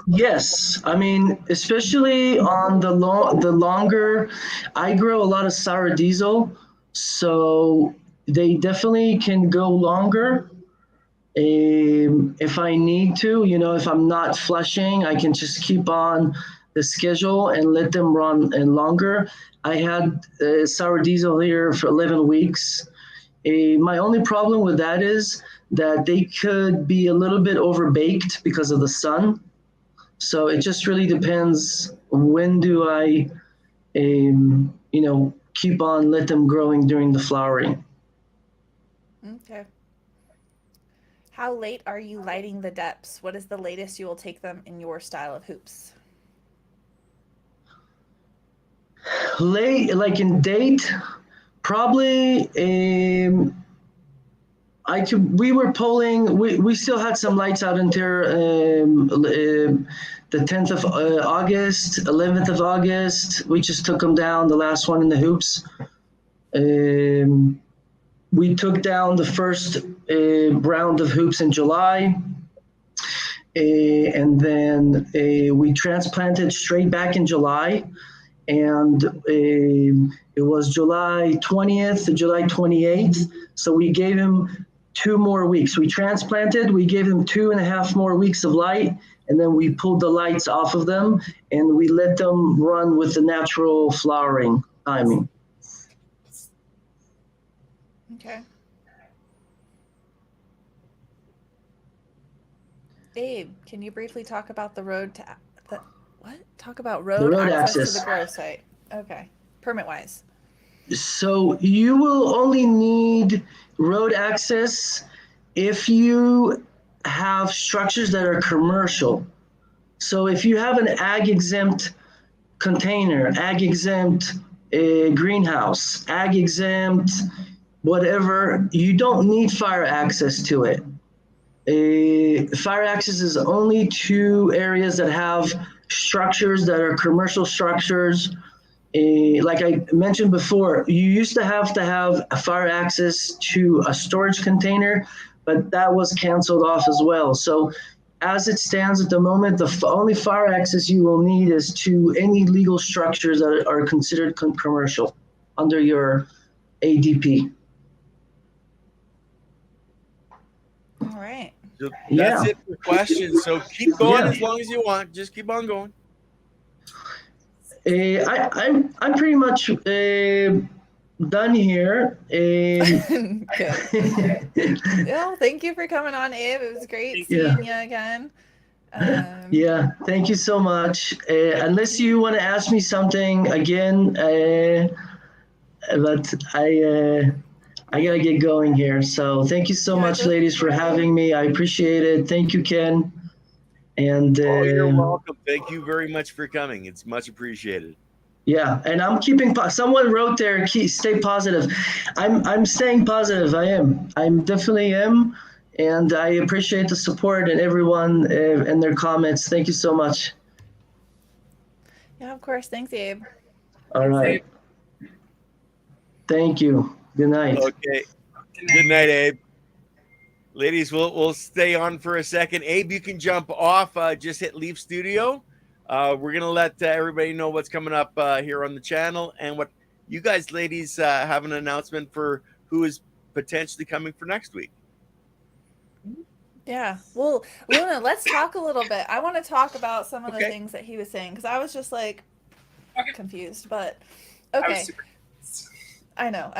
Yes, I mean, especially on the longer, I grow a lot of sour diesel, so they definitely can go longer. If I need to, if I'm not flushing, I can just keep on the schedule and let them run longer. I had sour diesel here for 11 weeks. My only problem with that is that they could be a little bit overbaked because of the sun. So it just really depends, when do I, keep on let them growing during the flowering. Okay. How late are you lighting the depths? What is the latest you will take them in your style of hoops? Late, like in date, probably. We were polling. We still had some lights out until the 10th of August, 11th of August. We just took them down. The last one in the hoops. We took down the first round of hoops in July, and then we transplanted straight back in July, and it was July 20th to July 28th. So we gave him 2 more weeks. We transplanted, we gave them 2.5 more weeks of light, and then we pulled the lights off of them, and we let them run with the natural flowering timing. Okay. Abe, can you briefly talk about the road to Talk about road access to the grow site. Okay, permit-wise. So you will only need road access if you have structures that are commercial. So if you have an ag-exempt container, ag-exempt greenhouse, ag-exempt whatever, you don't need fire access to it. Fire access is only to areas that have structures that are commercial structures. Like I mentioned before, you used to have a fire access to a storage container, but that was canceled off as well. So as it stands at the moment, the only fire access you will need is to any legal structures that are considered commercial under your ADP. All right. So Yeah. that's it for questions. So keep going Yeah. as long as you want. Just keep on going. I'm pretty much done here. Good. Well, thank you for coming on, Abe. It was great Yeah. seeing you again. Yeah, thank you so much. Unless you want to ask me something again, but I gotta get going here. So thank you so much, ladies, for having me. I appreciate it. Thank you, Ken. And Oh, you're welcome. Thank you very much for coming. It's much appreciated. yeah, and I'm keeping. Someone wrote there, stay positive. I'm staying positive. I'm definitely am, and I appreciate the support and everyone and their comments. Thank you so much. Yeah, of course. Thanks, Abe. All right. Thank you. Good night. Okay. Good night, Abe. Ladies, we'll stay on for a second. Abe, you can jump off. Just hit leave studio. We're gonna let everybody know what's coming up here on the channel, and what you guys, ladies, have an announcement for who is potentially coming for next week. Yeah. Well, Luna, let's talk a little bit. I want to talk about some of the things that he was saying, because I was just like confused, but okay. I know.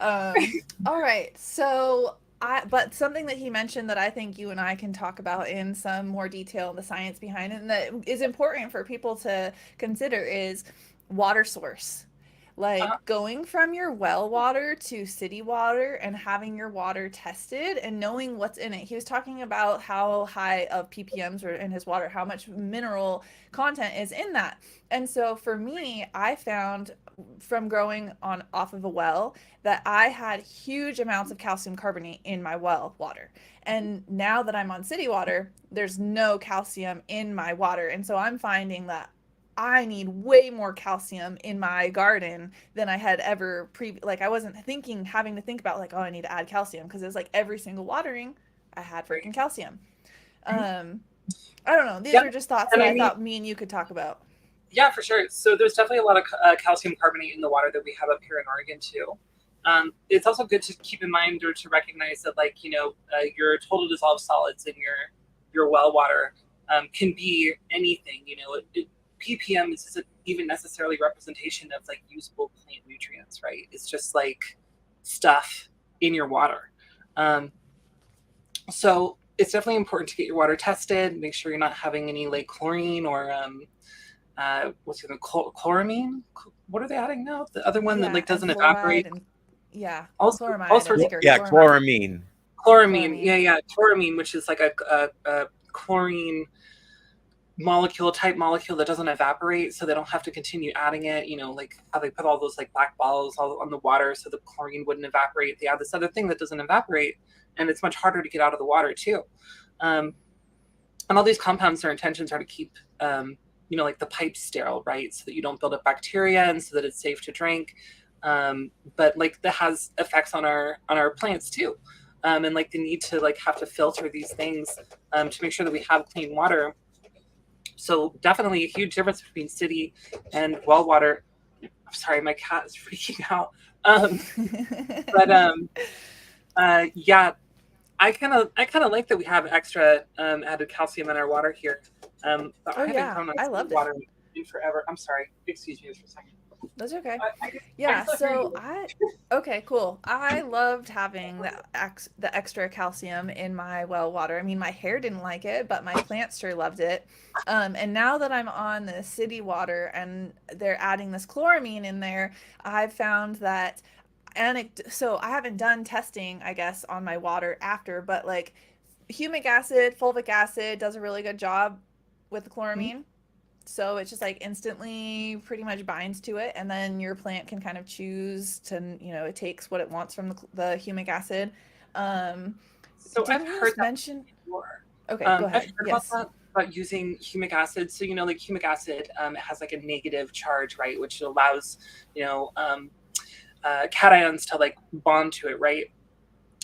All right. So but something that he mentioned that I think you and I can talk about in some more detail, the science behind it, and that is important for people to consider, is water source. Like going from your well water to city water and having your water tested and knowing what's in it. He was talking about how high of ppms were in his water, how much mineral content is in that. And so for me, I found from growing on off of a well that I had huge amounts of calcium carbonate in my well water. And now that I'm on city water, there's no calcium in my water. And so I'm finding that I need way more calcium in my garden than I had ever like I wasn't having to think about like, oh, I need to add calcium, because it's like every single watering I had freaking calcium. I don't know. These are just thoughts that I thought me and you could talk about. Yeah, for sure. So there's definitely a lot of calcium carbonate in the water that we have up here in Oregon too. It's also good to keep in mind or to recognize that, like, your total dissolved solids in your well water can be anything. ppm isn't even necessarily representation of like usable plant nutrients, right? It's just like stuff in your water. So it's definitely important to get your water tested. Make sure you're not having any like chlorine or what's the other, chloramine? What are they adding now? The other one that like doesn't evaporate. Chloramine. Chloramine. Yeah. Chloramine, which is like a chlorine type molecule that doesn't evaporate, so they don't have to continue adding it. Like how they put all those like black balls all on the water so the chlorine wouldn't evaporate. They add this other thing that doesn't evaporate, and it's much harder to get out of the water too. And all these compounds, their intentions are to keep like the pipes sterile, right? So that you don't build up bacteria and so that it's safe to drink. But like that has effects on our plants too. And like the need to like have to filter these things to make sure that we have clean water. So definitely a huge difference between city and well water. I'm sorry, my cat is freaking out. Yeah, I kind of like that we have extra added calcium in our water here. I haven't grown I loved water in forever. I'm sorry. Excuse me for a second. That's okay. Yeah. So okay, cool. I loved having the extra calcium in my well water. I mean, my hair didn't like it, but my plants sure loved it. And now that I'm on the city water and they're adding this chloramine in there, I've found that, so I haven't done testing, I guess, on my water after, but like humic acid, fulvic acid does a really good job with the chloramine. So it just like instantly pretty much binds to it, and then your plant can kind of choose to, it takes what it wants from the humic acid. So I've Didn't you heard that mention? before. Okay, go I've ahead. heard about Yes. that, about using humic acid. So, like humic acid, it has like a negative charge, right? Which allows, cations to like bond to it, right?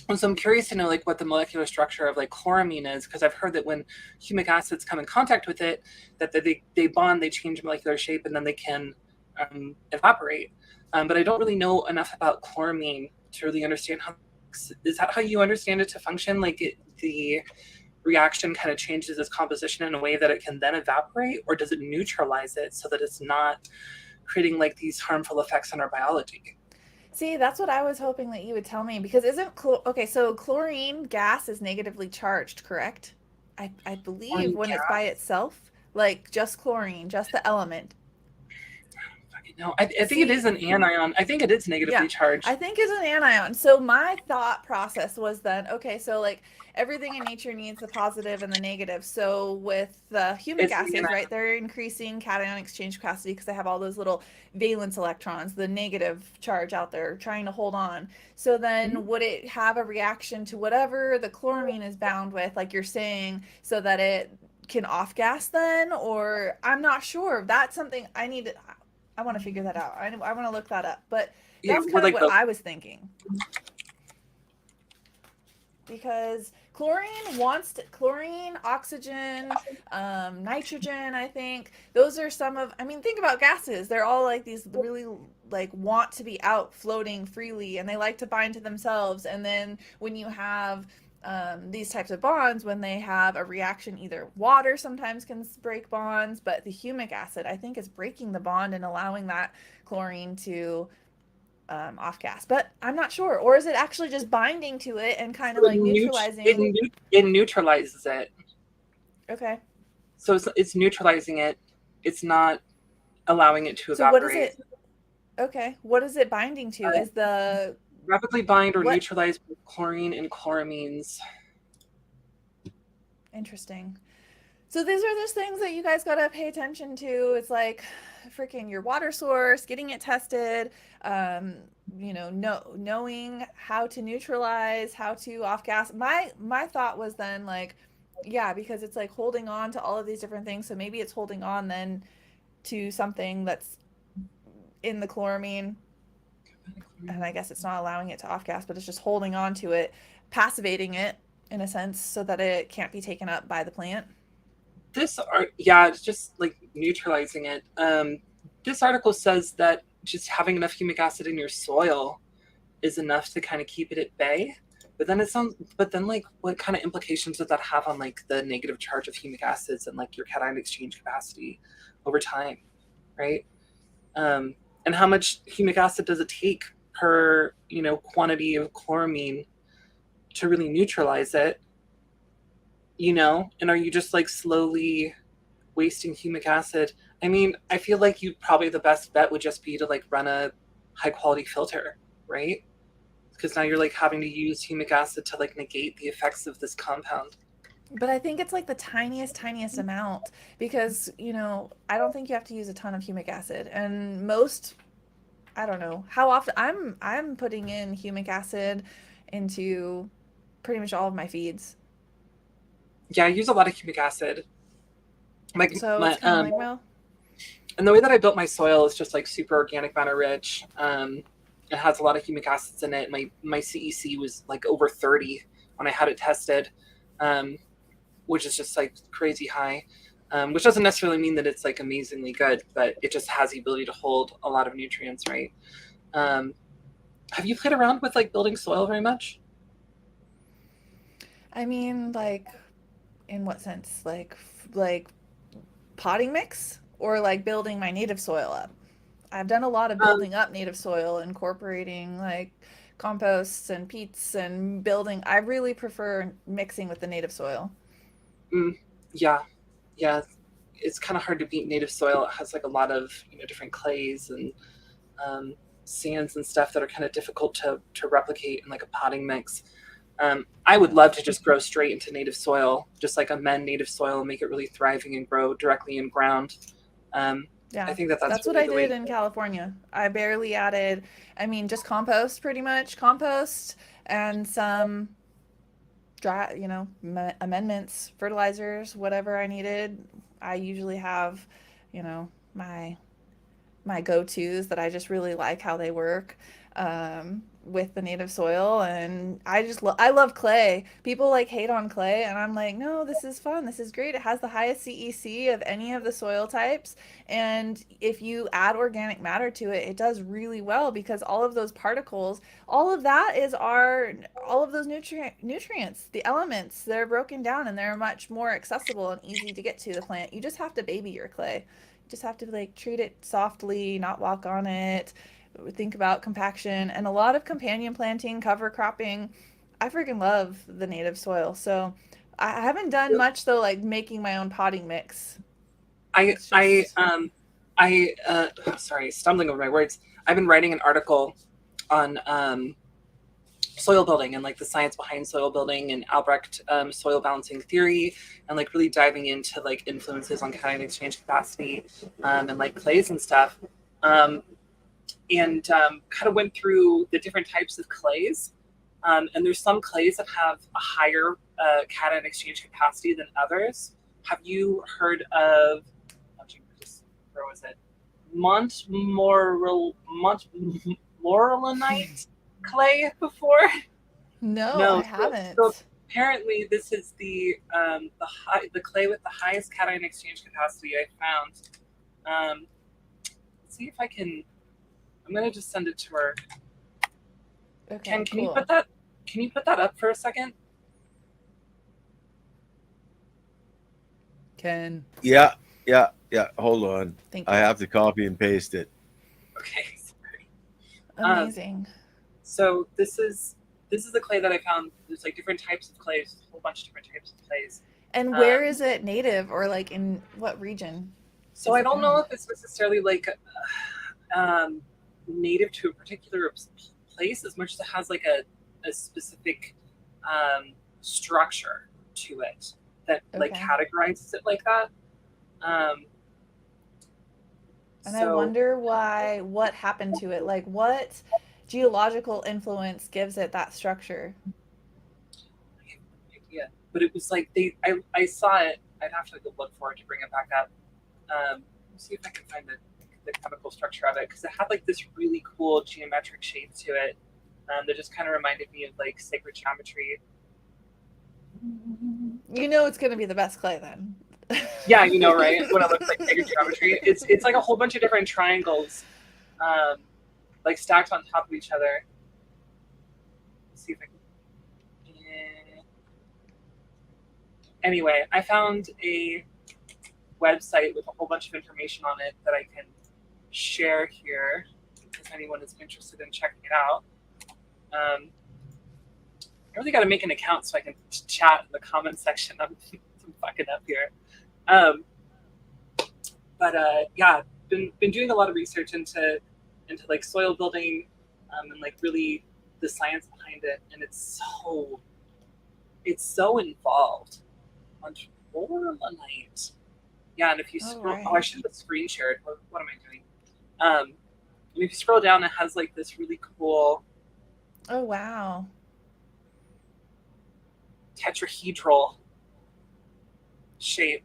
And so I'm curious to know like what the molecular structure of like chloramine is, because I've heard that when humic acids come in contact with it, that they bond, they change molecular shape, and then they can evaporate. But I don't really know enough about chloramine to really understand how. Is that how you understand it to function? Like the reaction kind of changes its composition in a way that it can then evaporate, or does it neutralize it so that it's not creating like these harmful effects on our biology? See, that's what I was hoping that you would tell me, because okay, so chlorine gas is negatively charged, correct? I believe Chlorine when it's by gas? itself, like just chlorine, just the element. No, I think it is See, an anion. I think it is yeah, negatively charged. I think it's an anion. So my thought process was then, okay, so like everything in nature needs the positive and the negative. So with the humic It's an acids, anion. right, they're increasing cation exchange capacity because they have all those little valence electrons, the negative charge out there trying to hold on. So then would it have a reaction to whatever the chloramine is bound with, like you're saying, so that it can off gas then? Or I'm not sure. That's something I want to figure that out. I want to look that up. But Yeah, that's we're kind of like what the I was thinking. Because chlorine, oxygen, nitrogen, I think those are some of, I mean, think about gases. They're all like these really like want to be out floating freely, and they like to bind to themselves. And then when you have these types of bonds, when they have a reaction, either water sometimes can break bonds, but the humic acid, I think, is breaking the bond and allowing that chlorine to off gas. But I'm not sure. Or is it actually just binding to it and kind of like neutralizing? it neutralizes it. Okay. So it's neutralizing it. It's not allowing it to So what is evaporate. it? Okay. What is it binding to? Is the Rapidly bind or what? neutralize with chlorine and chloramines. Interesting. So these are those things that you guys got to pay attention to. It's like freaking your water source, getting it tested, knowing how to neutralize, how to off gas. My thought was then like, yeah, because it's like holding on to all of these different things. So maybe it's holding on then to something that's in the chloramine, and I guess it's not allowing it to off gas, but it's just holding on to it, passivating it in a sense so that it can't be taken up by the plant. It's just like neutralizing it. This article says that just having enough humic acid in your soil is enough to kind of keep it at bay. But then like what kind of implications does that have on like the negative charge of humic acids and like your cation exchange capacity over time, right? And how much humic acid does it take per, quantity of chloramine to really neutralize it? And are you just like slowly wasting humic acid? I mean, I feel like probably the best bet would just be to like run a high quality filter, right? Because now you're like having to use humic acid to like negate the effects of this compound. But I think it's like the tiniest amount, because, I don't think you have to use a ton of humic acid. And I don't know how often I'm putting in humic acid into pretty much all of my feeds. Yeah, I use a lot of humic acid. So it's kind of like, well, and the way that I built my soil is just like super organic matter rich. It has a lot of humic acids in it. My CEC was like over 30 when I had it tested, which is just like crazy high. Which doesn't necessarily mean that it's like amazingly good, but it just has the ability to hold a lot of nutrients, right? Have you played around with like building soil very much? I mean, like, in what sense? Like potting mix, or like building my native soil up? I've done a lot of building up native soil, incorporating like composts and peats and building. I really prefer mixing with the native soil. Yeah. It's kind of hard to beat native soil. It has like a lot of different clays and sands and stuff that are kind of difficult to replicate in like a potting mix. I would love to just grow straight into native soil, just like amend native soil and make it really thriving and grow directly in ground. Yeah, I think that's what really I the way did to in go. California. I barely added, I mean, just compost pretty much, compost and some dry, amendments, fertilizers, whatever I needed. I usually have, you know, my go-tos that I just really like how they work with the native soil. And I love clay. People like hate on clay, and I'm like, no, this is fun. This is great. It has the highest CEC of any of the soil types, and if you add organic matter to it, it does really well because all of those particles, all of that is all of those nutrients, the elements, they're broken down and they're much more accessible and easy to get to the plant. You just have to baby your clay. Just have to like treat it softly, not walk on it, think about compaction, and a lot of companion planting, cover cropping. I freaking love the native soil. So I haven't done much though, like making my own potting mix. I It's I just sorry, stumbling over my words. I've been writing an article on soil building and like the science behind soil building and Albrecht soil balancing theory, and like really diving into like influences on cation exchange capacity and like clays and stuff. And kind of went through the different types of clays. And there's some clays that have a higher cation exchange capacity than others. Have you heard of, where was it? Montmorillonite clay before? no, No. I haven't. So apparently this is the clay with the highest cation exchange capacity I found. Let's see if I can. I'm gonna just send it to her. Okay, Can cool. you put that? Can you put that up for a second? Ken. Yeah. Hold on. Thank you. I have to copy and paste it. Okay, sorry. Amazing. So this is the clay that I found. There's like different types of clays, a whole bunch of different types of clays. And where is it native, or like in what region? So I don't know if it's necessarily like native to a particular place as much as it has like a specific structure to it that like categorizes it like that. And I wonder what happened to it? Like what geological influence gives it that structure? I have no idea. But it was like I saw it. I'd have to go look for it to bring it back up. See if I can find the chemical structure of it, because it had like this really cool geometric shape to it that just kind of reminded me of like sacred geometry. You know it's going to be the best clay then. Yeah, you know, right? When it looks like sacred geometry, it's like a whole bunch of different triangles, like stacked on top of each other. Let's see if I can. Yeah. Anyway, I found a website with a whole bunch of information on it that I can share here if anyone is interested in checking it out. I really got to make an account so I can chat in the comment section. I'm fucking up here. Yeah, been doing a lot of research into like soil building and like really the science behind it, and it's so involved. Montmorillonite. Yeah, and if you scroll, I should have screen shared. What am I doing? And if you scroll down, it has like this really cool. Oh wow. Tetrahedral shape.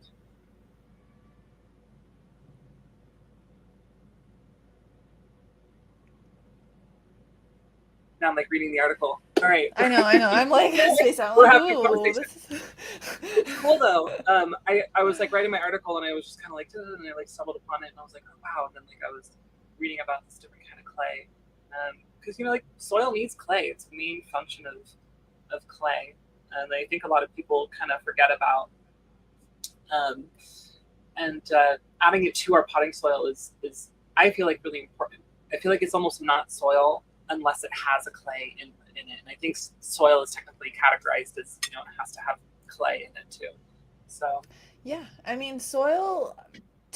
Now I'm like reading the article. All right. I know. I'm like, we're having a conversation. It's cool though. I was like writing my article and I was just kind of like, and I like stumbled upon it and I was like, oh wow. And then like I was reading about this different kind of clay, because like soil needs clay. It's the main function of clay, and I think a lot of people kind of forget about. Adding it to our potting soil is I feel like really important. I feel like it's almost not soil unless it has a clay in it, and I think soil is technically categorized as it has to have clay in it too. So yeah, I mean soil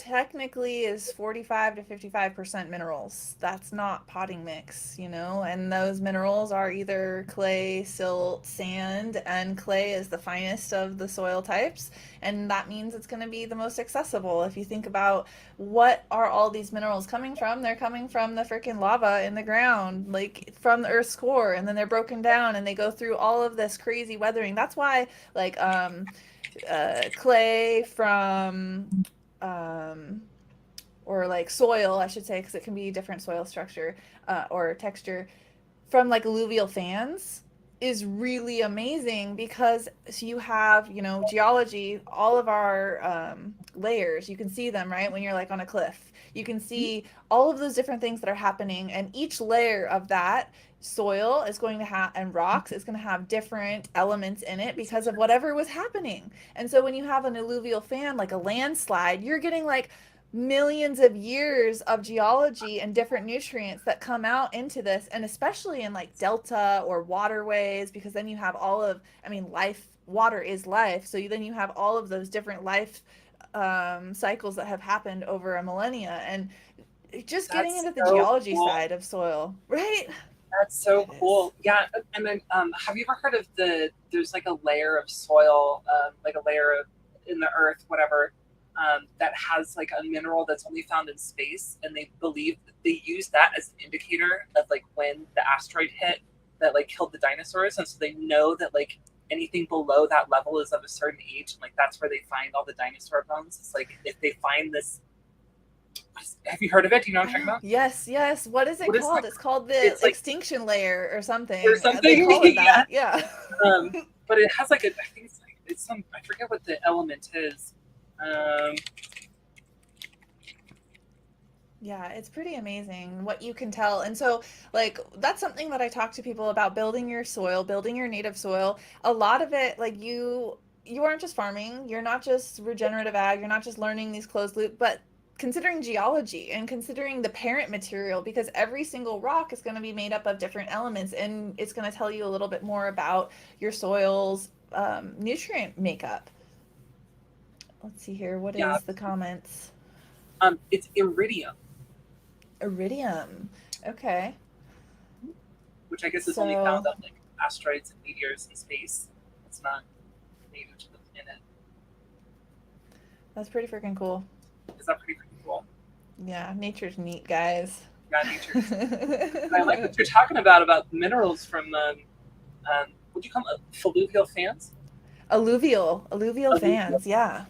technically is 45 to 55% minerals. That's not potting mix, you know, and those minerals are either clay, silt, sand, and clay is the finest of the soil types, and that means it's going to be the most accessible. If you think about what are all these minerals coming from, they're coming from the freaking lava in the ground, like from the Earth's core, and then they're broken down and they go through all of this crazy weathering. That's why, like, clay from um, or like soil, I should say, because it can be different soil structure or texture from like alluvial fans is really amazing because so you have, you know, geology, all of our layers, you can see them, right? When you're like on a cliff, you can see all of those different things that are happening, and each layer of that soil is going to have, and rocks is going to have different elements in it because of whatever was happening. And so when you have an alluvial fan, like a landslide, you're getting like millions of years of geology and different nutrients that come out into this, and especially in like delta or waterways, because then you have all of, I mean, life, water is life, so then you have all of those different life cycles that have happened over a millennia, and just getting That's into the so geology cool. side of soil, right? That's so cool. Yeah. And then have you ever heard of there's like a layer of soil, like a layer of in the earth, whatever, that has like a mineral that's only found in space, and they believe that they use that as an indicator of like when the asteroid hit that like killed the dinosaurs, and so they know that like anything below that level is of a certain age, and like that's where they find all the dinosaur bones. It's like if they find this, have you heard of it? Do you know what I'm talking about? Yes, yes. What is it What is called? that? It's called the It's like extinction layer or something. or They something. call it that. Yeah. But it has like a, I think it's like it's some, I forget what the element is. Yeah, it's pretty amazing what you can tell. And so, like, that's something that I talk to people about, building your soil, building your native soil. A lot of it, like, you aren't just farming, you're not just regenerative ag, you're not just learning these closed loop, but considering geology and considering the parent material, because every single rock is going to be made up of different elements, and it's going to tell you a little bit more about your soil's nutrient makeup. Let's see here. What Yeah, is the comments? it's iridium, Iridium. Okay. which I guess is only found So on like asteroids and meteors in space. It's not native to the planet. that's pretty freaking cool. Is that pretty freaking cool? Yeah, nature's neat, guys. Yeah, nature. I like what you're talking about minerals from what do you call them? Fluvial fans? Alluvial fans, yeah.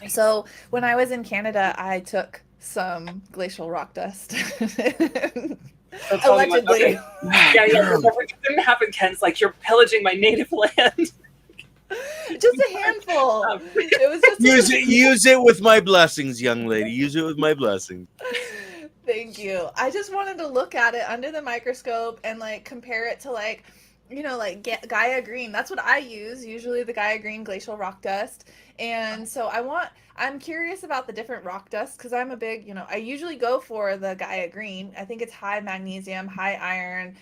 Nice. So when I was in Canada, I took some glacial rock dust. So tell me what- Allegedly. okay. Yeah. It didn't happen, Ken's like, you're pillaging my native land. Just a handful. It was just Use it with my blessings, young lady. Use it with my blessings. Thank you. I just wanted to look at it under the microscope and like compare it to like, you know, like Gaia Green. That's what I use, usually the Gaia Green glacial rock dust. And so I'm curious about the different rock dusts because I'm a big, you know, I usually go for the Gaia Green. I think it's high magnesium, high iron.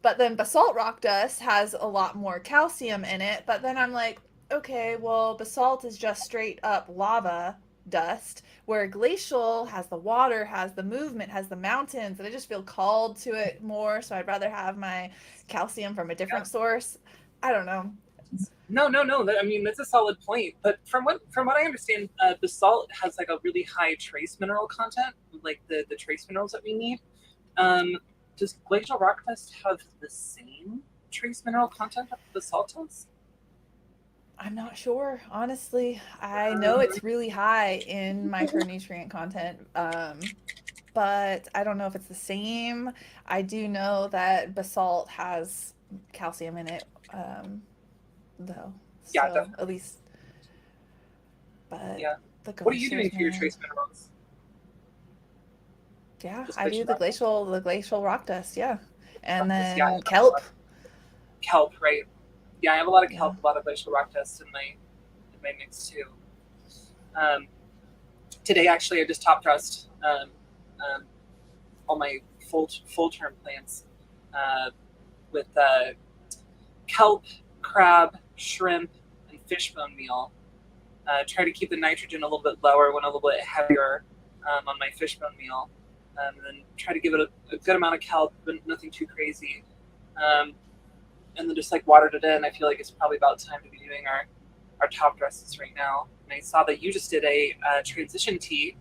But then basalt rock dust has a lot more calcium in it. But then I'm like, okay, well, basalt is just straight up lava dust, where glacial has the water, has the movement, has the mountains, and I just feel called to it more, so I'd rather have my calcium from a different source. I don't know. No. I mean, that's a solid point. But from what I understand, basalt has like a really high trace mineral content, like the trace minerals that we need. Does glacial rock dust have the same trace mineral content that basalt does? I'm not sure, honestly. I know it's really high in micronutrient content, but I don't know if it's the same. I do know that basalt has calcium in it, though. Yeah, So definitely. at least. But Yeah. the What are you doing glaciers, for your man. trace minerals? Yeah, Just I do glacial the glacial rock dust, yeah, and rock dust? Yeah, I then have a kelp. lot of kelp, right? Yeah, I have a lot of Yeah. kelp, a lot of glacial rock dust in my mix too. Today, actually, I just top dressed all my full term plants with kelp, crab, shrimp, and fish bone meal. try to keep the nitrogen a little bit lower when a little bit heavier on my fishbone meal. And then try to give it a good amount of kelp, but nothing too crazy. And then just like watered it in. I feel like it's probably about time to be doing our top dresses right now. And I saw that you just did a transition tea.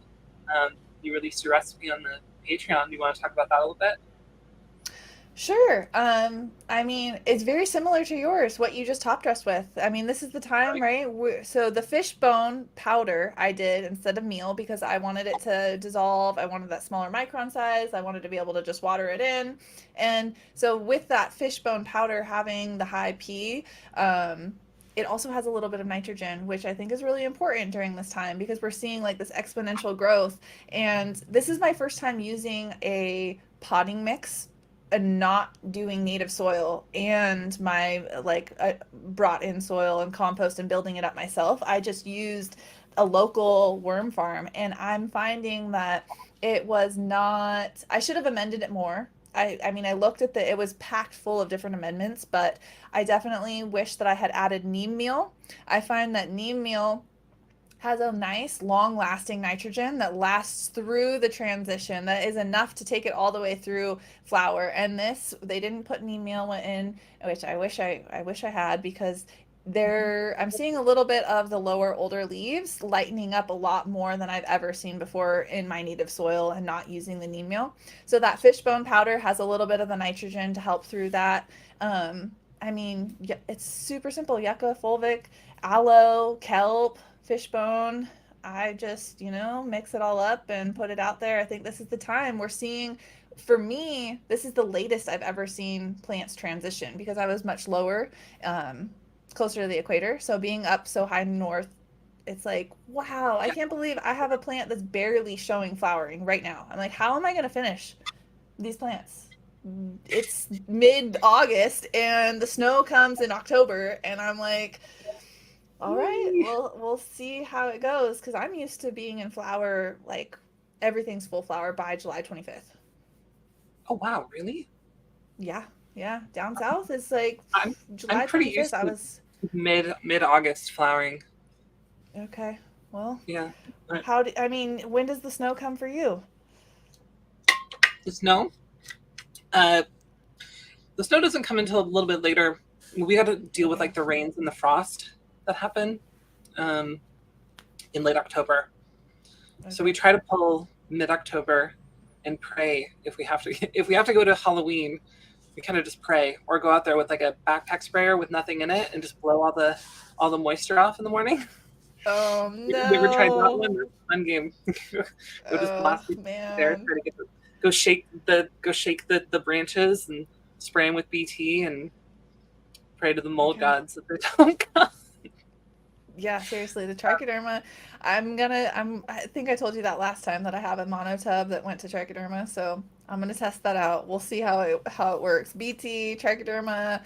You released your recipe on the Patreon. Do you want to talk about that a little bit? Sure. I mean, it's very similar to yours, what you just top dressed with. I mean, this is the time, right? So the fish bone powder I did instead of meal because I wanted it to dissolve. I wanted that smaller micron size. I wanted to be able to just water it in. And so with that fish bone powder having the high P, it also has a little bit of nitrogen, which I think is really important during this time because we're seeing like this exponential growth. And this is my first time using a potting mix and not doing native soil and my brought in soil and compost and building it up myself. I just used a local worm farm and I'm finding that it was not, I should have amended it more. I mean, I looked at it was packed full of different amendments, but I definitely wish that I had added neem meal. I find that neem meal has a nice long-lasting nitrogen that lasts through the transition that is enough to take it all the way through flower. And this, they didn't put neem meal in, which I wish I had because I'm seeing a little bit of the lower older leaves lightening up a lot more than I've ever seen before in my native soil and not using the neem meal. So that fishbone powder has a little bit of the nitrogen to help through that. I mean, it's super simple. Yucca, fulvic, aloe, kelp, fishbone. I just, mix it all up and put it out there. I think this is the time we're seeing, for me, this is the latest I've ever seen plants transition because I was much lower, closer to the equator. So being up so high north, it's like, wow, I can't believe I have a plant that's barely showing flowering right now. I'm like, how am I going to finish these plants? It's mid-August and the snow comes in October and I'm like, all right, we'll see how it goes because I'm used to being in flower, like everything's full flower by July 25th. Oh, wow, really? Yeah. Down south it's like July I'm pretty 25th. used to I was mid-August flowering. okay. Well, yeah. When does the snow come for you? The snow? The snow doesn't come until a little bit later. We got to deal with like the rains and the frost that happen in late October. Okay. So we try to pull mid-October and pray if we have to go to Halloween, we kind of just pray or go out there with like a backpack sprayer with nothing in it and just blow all the moisture off in the morning. Oh no. We ever tried that one? It's a fun game. We'll just blast there, try to go shake the branches and spray them with BT and pray to the mold gods that they don't come. Yeah, seriously, the trichoderma. I think I told you that last time that I have a monotub that went to trichoderma, so I'm gonna test that out. We'll see how it works. BT, trichoderma,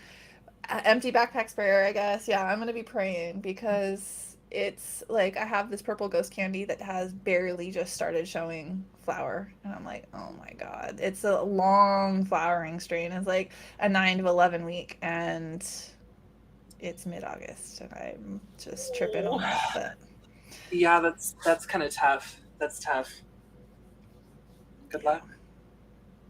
empty backpack sprayer, I guess. Yeah, I'm gonna be praying because it's like I have this purple ghost candy that has barely just started showing flower, and I'm like, oh my god, it's a long flowering strain. It's like a 9 to 11 week, and it's mid-August, and I'm just tripping on that. But yeah, that's kind of tough. That's tough. Good luck.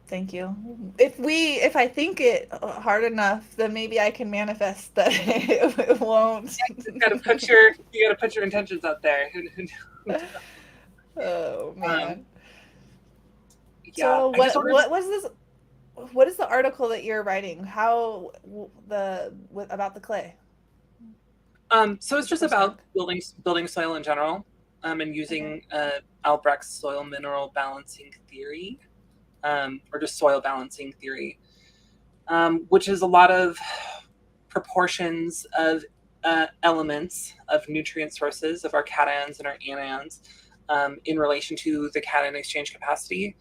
Thank you. If I think it hard enough, then maybe I can manifest that it won't. You gotta put your intentions out there. Oh man. Yeah. So what is the article that you're writing? About the clay? So it's just about building soil in general, and using Albrecht's soil mineral balancing theory, or just soil balancing theory, which is a lot of proportions of elements of nutrient sources of our cations and our anions in relation to the cation exchange capacity.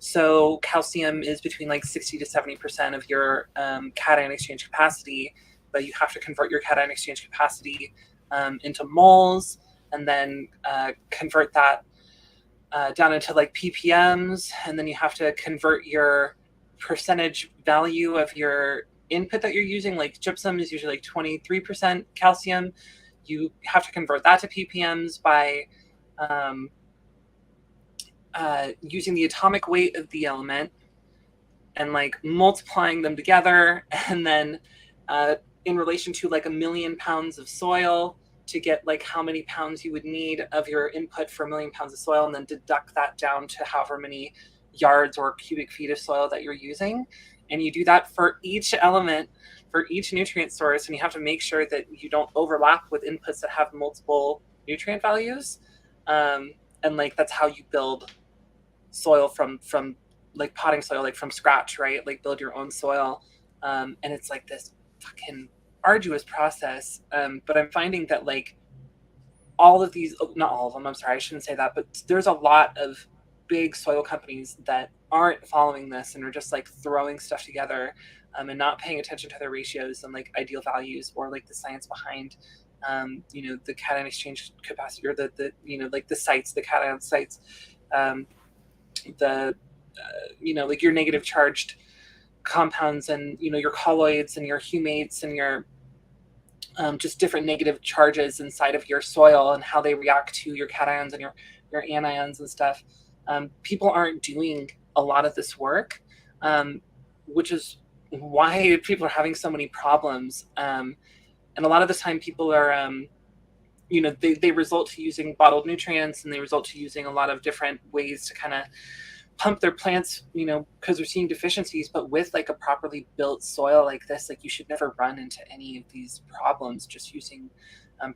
So calcium is between like 60 to 70% of your cation exchange capacity, but you have to convert your cation exchange capacity into moles and then convert that down into like ppms, and then you have to convert your percentage value of your input that you're using. Like gypsum is usually like 23% calcium. You have to convert that to ppms by using the atomic weight of the element and like multiplying them together, and then in relation to like 1 million pounds of soil to get like how many pounds you would need of your input for 1 million pounds of soil, and then deduct that down to however many yards or cubic feet of soil that you're using. And you do that for each element, for each nutrient source, and you have to make sure that you don't overlap with inputs that have multiple nutrient values. And like that's how you build soil from like potting soil, like from scratch, right? Like build your own soil. And it's like this fucking arduous process. But I'm finding that like all of these, not all of them, I'm sorry, I shouldn't say that, but there's a lot of big soil companies that aren't following this and are just like throwing stuff together and not paying attention to their ratios and like ideal values or like the science behind the cation exchange capacity, or the like the sites, the cation sites, like your negative charged compounds and your colloids and your humates and your just different negative charges inside of your soil and how they react to your cations and your anions and stuff. People aren't doing a lot of this work, which is why people are having so many problems. And a lot of the time people are, they result to using bottled nutrients, and they result to using a lot of different ways to kind of pump their plants, because they're seeing deficiencies. But with like a properly built soil like this, like you should never run into any of these problems just using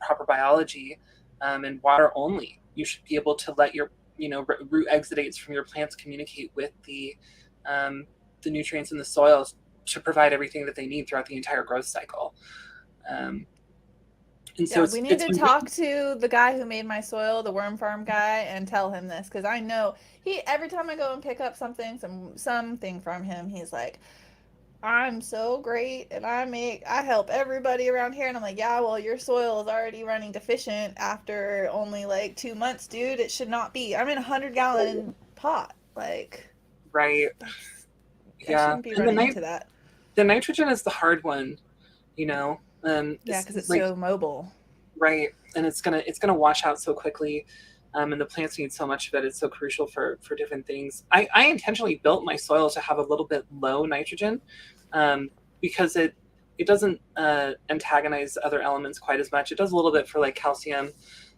proper biology and water only. You should be able to let your root exudates from your plants communicate with the nutrients in the soil to provide everything that they need throughout the entire growth cycle. And so we need to talk to the guy who made my soil, the worm farm guy, and tell him this, because I know every time I go and pick up something from him, he's like, I'm so great and I help everybody around here. And I'm like, yeah, well, your soil is already running deficient after only like 2 months, dude. It should not be. I'm in a 100-gallon pot. Like, right. I Yeah. shouldn't be running into that. The nitrogen is the hard one, yeah, because it's like, so mobile. Right. And it's gonna wash out so quickly. And the plants need so much of it. It's so crucial for different things. I intentionally built my soil to have a little bit low nitrogen, because it doesn't antagonize other elements quite as much. It does a little bit for like calcium,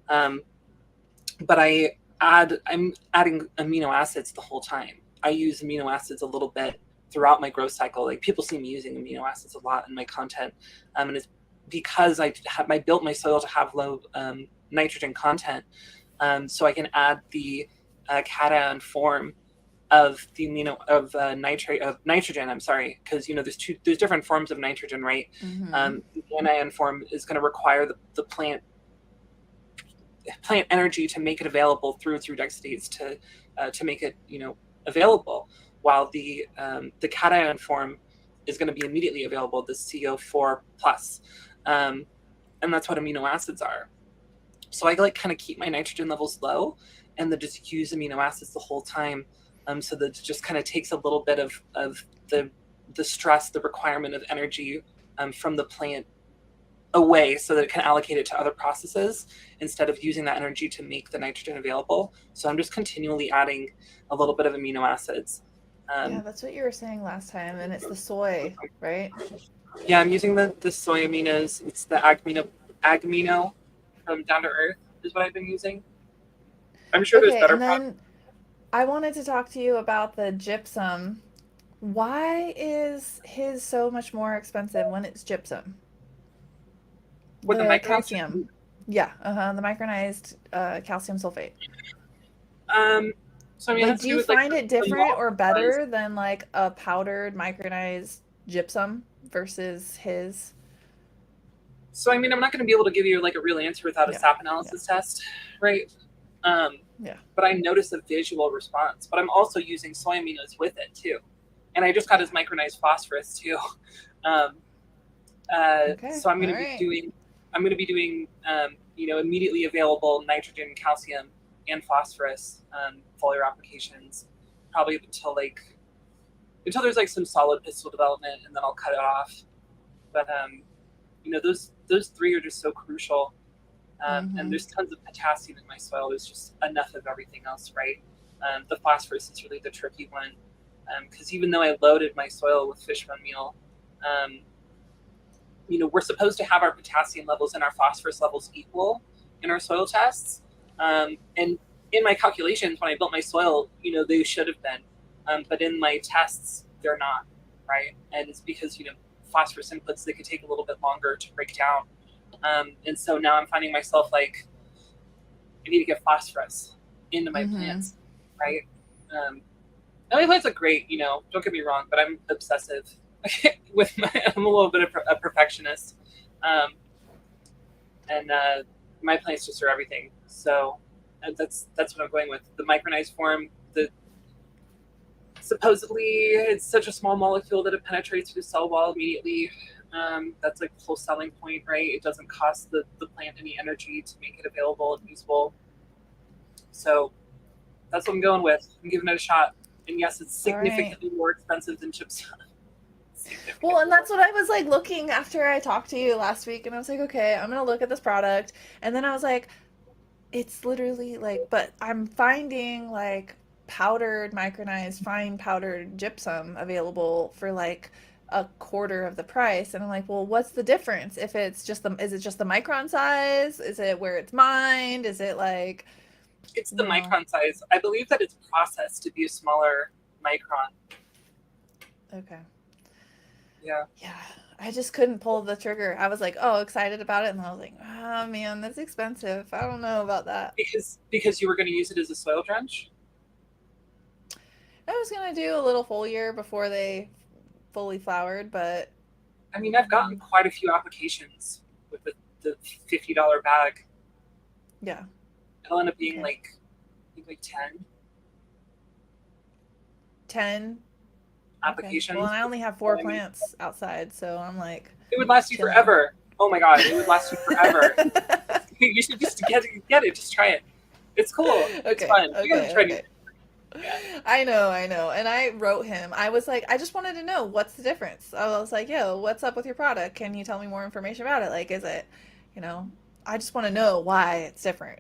but I'm adding amino acids the whole time. I use amino acids a little bit throughout my growth cycle. Like people see me using amino acids a lot in my content, and it's because I built my soil to have low nitrogen content, so I can add the cation form of the nitrogen. I'm sorry, because there's different forms of nitrogen, right? Mm-hmm. The anion form is going to require the plant energy to make it available through exudates to make it available, while the cation form is going to be immediately available, the CO4 plus, and that's what amino acids are. So I like kind of keep my nitrogen levels low and then just use amino acids the whole time, so that it just kind of takes a little bit of the stress, the requirement of energy from the plant away, so that it can allocate it to other processes instead of using that energy to make the nitrogen available. So I'm just continually adding a little bit of amino acids. Yeah, that's what you were saying last time, and it's the soy, right? Yeah, I'm using the soy aminos. It's the agmino from Down to Earth is what I've been using. I'm sure there's better. And then I wanted to talk to you about the gypsum. Why is his so much more expensive when it's gypsum? With the calcium. Yeah, the micronized calcium sulfate. So I mean, do you find it different or better than like a powdered micronized gypsum versus his? So I mean, I'm not going to be able to give you like a real answer without a SAP analysis test, right? But I notice a visual response. But I'm also using soy aminos with it too, and I just got his micronized phosphorus too. So I'm going to be doing immediately available nitrogen, calcium, and phosphorus foliar applications, probably until there's like some solid pistil development, and then I'll cut it off. But those three are just so crucial And there's tons of potassium in my soil. There's just enough of everything else, right? The phosphorus is really the tricky one, because even though I loaded my soil with fish bone meal, we're supposed to have our potassium levels and our phosphorus levels equal in our soil tests. And in my calculations, when I built my soil, they should have been, but in my tests, they're not, right? And it's because, phosphorus inputs, they could take a little bit longer to break down. And so now I'm finding myself like, I need to get phosphorus into my plants, right? And my plants look great, don't get me wrong, but I'm obsessive I'm a little bit of a perfectionist. And my plants just are everything. So that's what I'm going with. The micronized form, supposedly it's such a small molecule that it penetrates through the cell wall immediately. That's like the whole selling point, right? It doesn't cost the plant any energy to make it available and usable. So that's what I'm going with. I'm giving it a shot. And yes, it's significantly more expensive than gypsum. Well, and that's what I was like looking after I talked to you last week, and I was like, okay, I'm gonna look at this product, and then I was like, it's literally like, but I'm finding like powdered, micronized, fine powdered gypsum available for like a quarter of the price, and I'm like, well, what's the difference? If it's just is it just the micron size? Is it where it's mined? Is it like? It's the micron size. I believe that it's processed to be a smaller micron. Okay. Yeah. I just couldn't pull the trigger. I was like, oh, excited about it, and I was like, oh man, that's expensive. I don't know about that. Because you were going to use it as a soil drench? I was gonna do a little foliar before they fully flowered, but I mean, I've gotten quite a few applications with the $50 bag. Yeah. It'll end up being like 10. 10 applications. Okay. Well, I only have 4 plants outside, so I'm like. It would last you forever. Oh my god, it would last you forever. You should just get it. Just try it. It's cool. It's fun. You gotta try it. Yeah. I know. And I wrote him. I was like, I just wanted to know what's the difference. I was like, yo, what's up with your product? Can you tell me more information about it? Like, is it, I just want to know why it's different.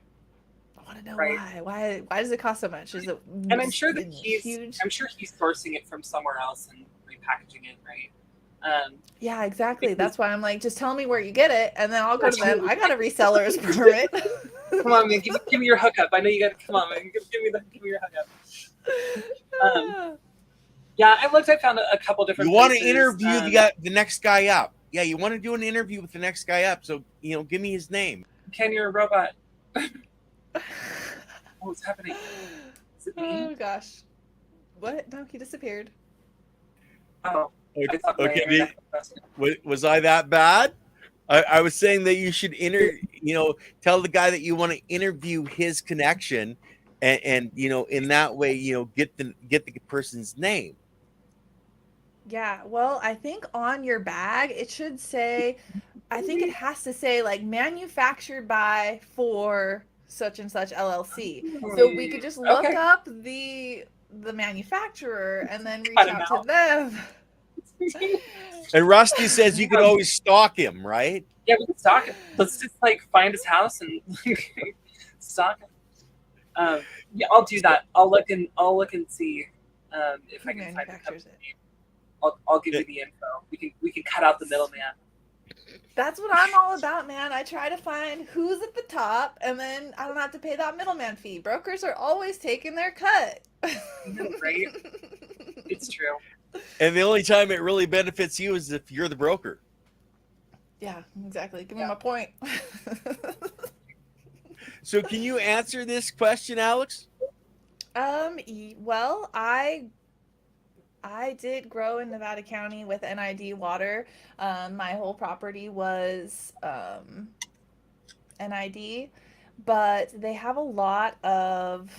I want to know why. Why does it cost so much? Is it? And I'm sure that he's sourcing it from somewhere else and repackaging it, right? Yeah, exactly. That's why I'm like, just tell me where you get it, and then I'll go to them. I got a reseller's permit. Come on, man, give me your hookup. I know you got. Come on, man, give me your hookup. Yeah, I looked. I found a couple different. You want to interview the next guy up? Yeah, you want to do an interview with the next guy up. So give me his name. Ken, you're a robot. What's happening? Is it me? Oh gosh, what? No, he disappeared. Oh. Okay, was I that bad? I was saying that you should tell the guy that you want to interview his connection, and in that way, get the person's name. Yeah, well, I think on your bag it should say, I think it has to say like manufactured by for such and such LLC. So we could just look up the manufacturer and then reach out to them. And Rusty says you could always stalk him, right? Yeah, we can stalk him. Let's just find his house and stalk him. Yeah, I'll do that. I'll look and see if I can find the company. I'll give you the info. We can cut out the middleman. That's what I'm all about, man. I try to find who's at the top, and then I don't have to pay that middleman fee. Brokers are always taking their cut. Right? It's true. And the only time it really benefits you is if you're the broker. Yeah, exactly. Give me my point. So can you answer this question, Alex? Well, I did grow in Nevada County with NID water. My whole property was NID, but they have a lot of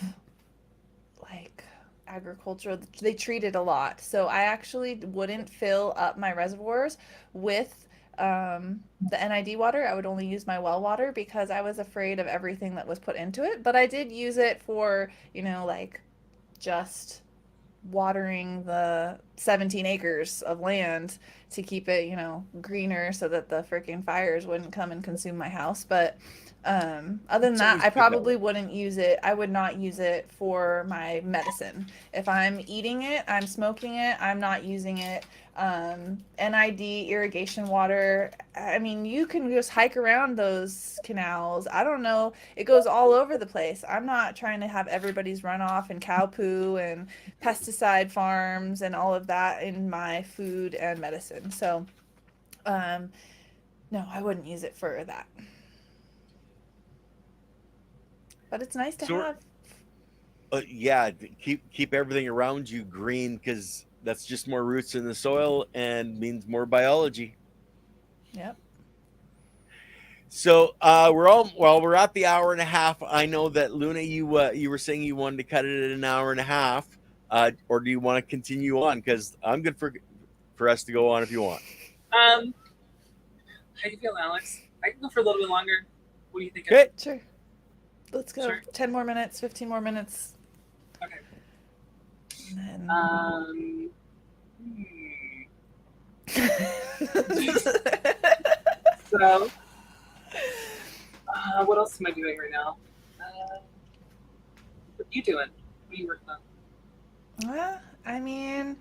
agriculture. They treat it a lot. So I actually wouldn't fill up my reservoirs with the NID water. I would only use my well water because I was afraid of everything that was put into it. But I did use it for, just watering the 17 acres of land to keep it, greener so that the freaking fires wouldn't come and consume my house. But other than It's that, always I good that probably way. wouldn't use it. I would not use it for my medicine. If I'm eating it, I'm smoking it, I'm not using it. NID irrigation water. I mean, you can just hike around those canals. I don't know. It goes all over the place. I'm not trying to have everybody's runoff and cow poo and pesticide farms and all of that in my food and medicine. So, um, no, I wouldn't use it for that. But it's nice to So have. yeah, keep everything around you green, because that's just more roots in the soil and means more biology. Yep. So we're at the hour and a half. I know that Luna, you were saying you wanted to cut it at an hour and a half, or do you want to continue on? Because I'm good for us to go on if you want. How do you feel, Alex? I can go for a little bit longer. What do you think? Okay. Sure. Let's go. Sure. 10 more minutes, 15 more minutes. Okay. And So, what else am I doing right now? What are you doing? What are you working on? I mean,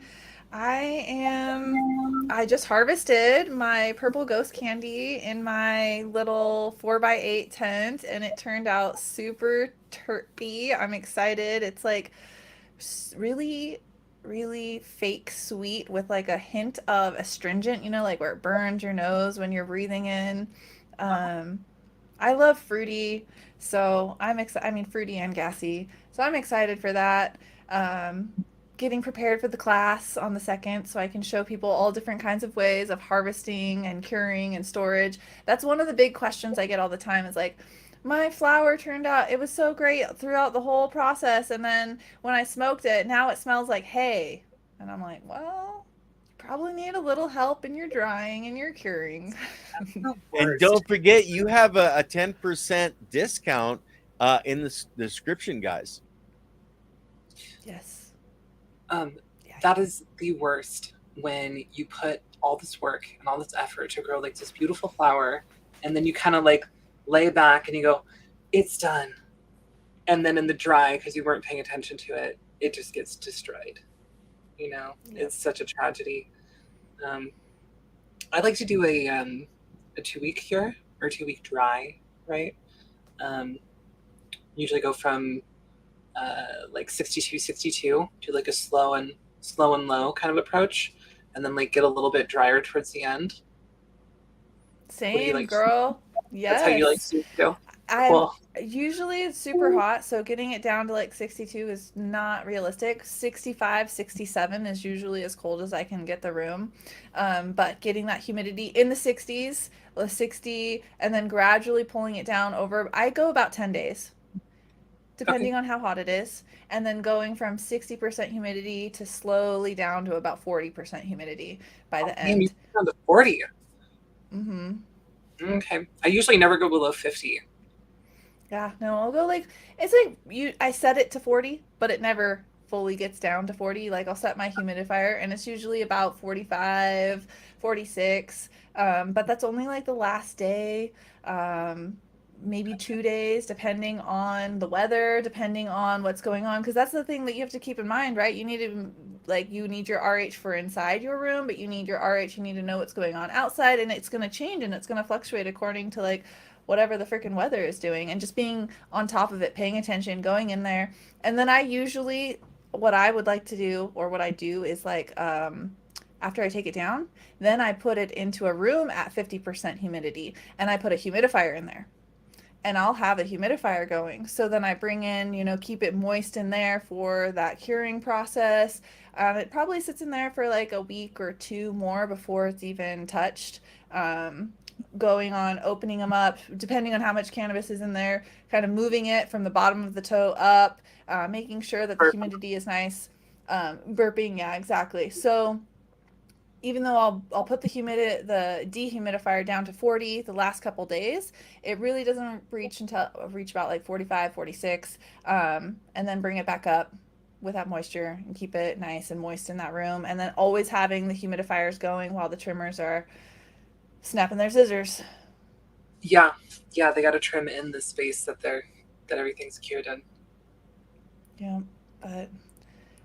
I just harvested my purple ghost candy in my little 4x8 tent, and it turned out super terpy. I'm excited. It's like really, really fake sweet with like a hint of astringent, like where it burns your nose when you're breathing in. Um, I love fruity, so I'm excited. I mean, fruity and gassy, so I'm excited for that. Um, Getting prepared for the class on the 2nd, so I can show people all different kinds of ways of harvesting and curing and storage. That's one of the big questions I get all the time is like, my flower turned out, it was so great throughout the whole process, and then when I smoked it, now it smells like hay. And I'm like, well, you probably need a little help in your drying and your curing. And don't forget, you have a 10% discount in the description, guys. Yes. Yeah. Yeah. That is the worst, when you put all this work and all this effort to grow like this beautiful flower, and then you kind of like lay back and you go, it's done. And then in the dry, because you weren't paying attention to it, it just gets destroyed. Yep. It's such a tragedy. I'd like to do a 2-week cure or 2-week dry, right? Usually go from like 62 to like a slow and low kind of approach, and then like get a little bit drier towards the end. Same, like girl. That's how you like Yes. to do. I'm Cool. usually it's super hot, so getting it down to like 62 is not realistic. 65, 67 is usually as cold as I can get the room. But getting that humidity in the 60s, 60, and then gradually pulling it down over, I go about 10 days, depending on how hot it is, and then going from 60% humidity to slowly down to about 40% humidity by the Man, you end. down to 40. Mm-hmm. Okay. I usually never go below 50. Yeah, no, I'll go like it's like I set it to 40, but it never fully gets down to 40. Like I'll set my humidifier and it's usually about 45, 46. But that's only like the last day, maybe 2 days, depending on the weather, depending on what's going on. Because that's the thing that you have to keep in mind, right? You need your RH for inside your room, but you need your RH, you need to know what's going on outside, and it's going to change and it's going to fluctuate according to like whatever the freaking weather is doing, and just being on top of it, paying attention, going in there. And then I usually, what I would like to do, or what I do is like, after I take it down, then I put it into a room at 50% humidity and I put a humidifier in there. And I'll have a humidifier going. So then I bring in, keep it moist in there for that curing process. It probably sits in there for like a week or 2 more before it's even touched. Going on opening them up, depending on how much cannabis is in there, kind of moving it from the bottom of the toe up, making sure that the humidity is nice. Burping, yeah, exactly. So even though I'll put the dehumidifier down to 40 the last couple days, it really doesn't reach about like 45, 46, and then bring it back up with that moisture and keep it nice and moist in that room. And then always having the humidifiers going while the trimmers are snapping their scissors. Yeah, they got to trim in the space that everything's cured in. Yeah, but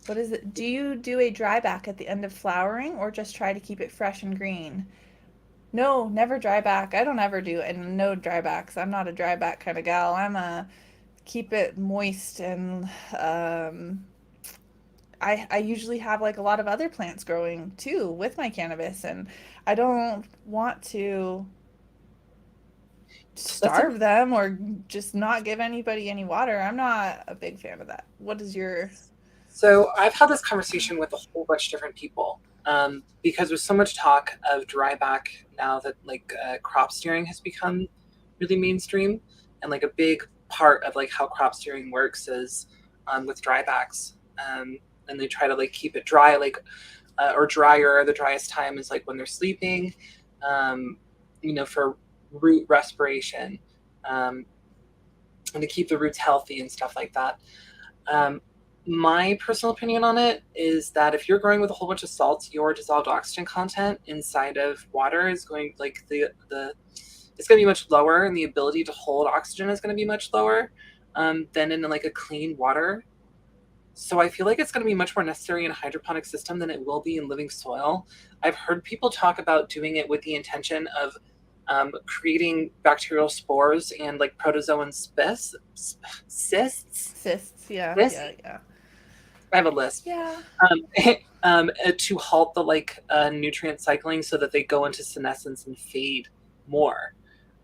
what is it? Do you do a dry back at the end of flowering or just try to keep it fresh and green? No, never dry back. I don't ever do it, and no dry backs. I'm not a dry back kind of gal. I'm a keep it moist, and I usually have like a lot of other plants growing too with my cannabis, and I don't want to starve them or just not give anybody any water. I'm not a big fan of that. What is your... So I've had this conversation with a whole bunch of different people because there's so much talk of dry back now that like crop steering has become really mainstream, and like a big part of like how crop steering works is with dry backs, and they try to like keep it dry, like or drier. The driest time is like when they're sleeping, for root respiration, and to keep the roots healthy and stuff like that. My personal opinion on it is that if you're growing with a whole bunch of salts, your dissolved oxygen content inside of water is going like it's going to be much lower, and the ability to hold oxygen is going to be much lower than in like a clean water. So I feel like it's going to be much more necessary in a hydroponic system than it will be in living soil. I've heard people talk about doing it with the intention of creating bacterial spores and like protozoan cysts. Yeah. I have a list. Yeah. To halt the like nutrient cycling so that they go into senescence and fade more.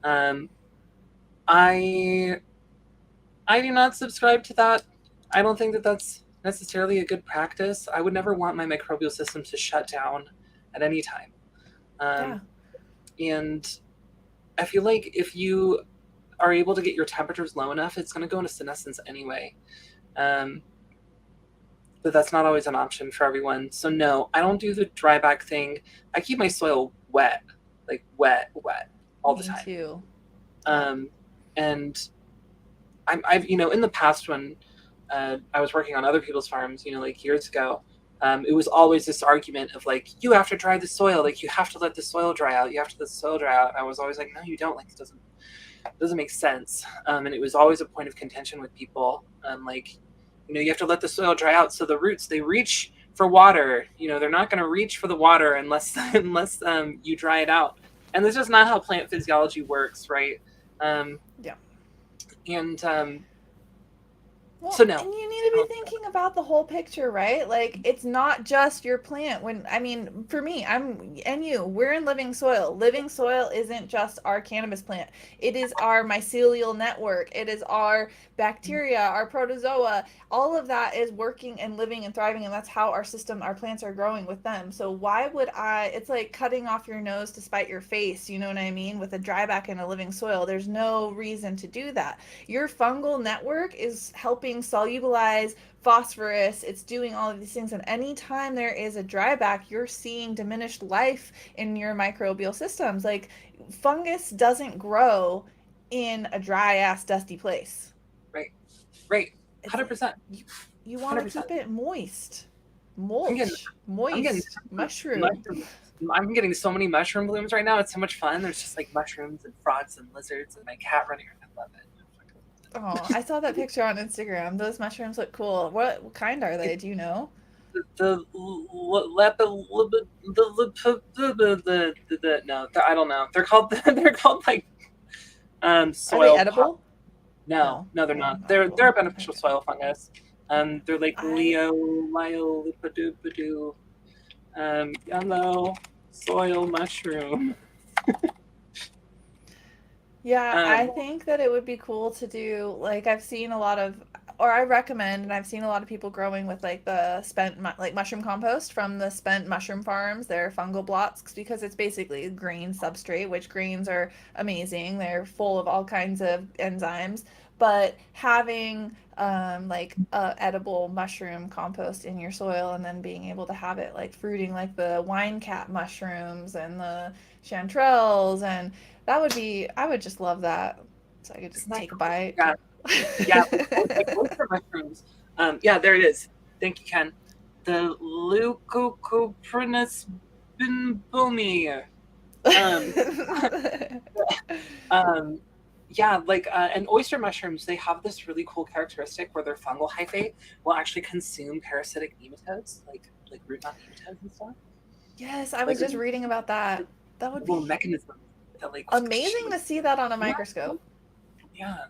I do not subscribe to that. I don't think that that's necessarily a good practice. I would never want my microbial system to shut down at any time. And I feel like if you are able to get your temperatures low enough, it's going to go into senescence anyway. But that's not always an option for everyone. So no, I don't do the dry back thing. I keep my soil wet, like wet all the time. Me too. And I've in the past when I was working on other people's farms, like years ago, it was always this argument of like, you have to dry the soil, like you have to let the soil dry out, you have to let the soil dry out. And I was always like, no, you don't. Like it doesn't make sense. And it was always a point of contention with people. Like, you have to let the soil dry out so the roots, they reach for water. They're not going to reach for the water unless you dry it out. And this is not how plant physiology works, right? Yeah. And well, so no. And you need to be thinking about the whole picture, right? Like it's not just your plant. For me, we're in living soil. Living soil isn't just our cannabis plant. It is our mycelial network. It is our bacteria, our protozoa. All of that is working and living and thriving, and that's how our plants are growing with them. So why would it's like cutting off your nose to spite your face, you know what I mean? With a dry back in a living soil, there's no reason to do that. Your fungal network is helping solubilize phosphorus. It's doing all of these things, and anytime there is a dry back, you're seeing diminished life in your microbial systems. Like fungus doesn't grow in a dry ass dusty place. Right 100%. You want to keep it moist. Moist mushroom. I'm getting so many mushroom blooms right now. It's so much fun. There's just like mushrooms and frogs and lizards and my cat running around. I love it. Oh, I saw that picture on Instagram. Those mushrooms look cool. What kind are they? Do you know? No, I don't know. They're called like soil. Are they edible? No, they're not. They're a beneficial soil fungus. They're like Liolipadoo, yellow soil mushroom. Yeah, I think that it would be cool to do, like I've seen a lot of, or I recommend, and I've seen a lot of people growing with like the spent mushroom compost from the spent mushroom farms. They're fungal blocks because it's basically green substrate, which greens are amazing. They're full of all kinds of enzymes. But having edible mushroom compost in your soil and then being able to have it like fruiting like the wine cap mushrooms and the chanterelles, and I would just love that. So I could just take a bite. Yeah. Like oyster mushrooms. Yeah, there it is. Thank you, Ken. The Leucoprinus bimbumi. Yeah, and oyster mushrooms, they have this really cool characteristic where their fungal hyphae will actually consume parasitic nematodes, like root knot nematodes and stuff. Yes, I was just reading about that. That would Little be mechanism that amazing to see that on a microscope. Yeah.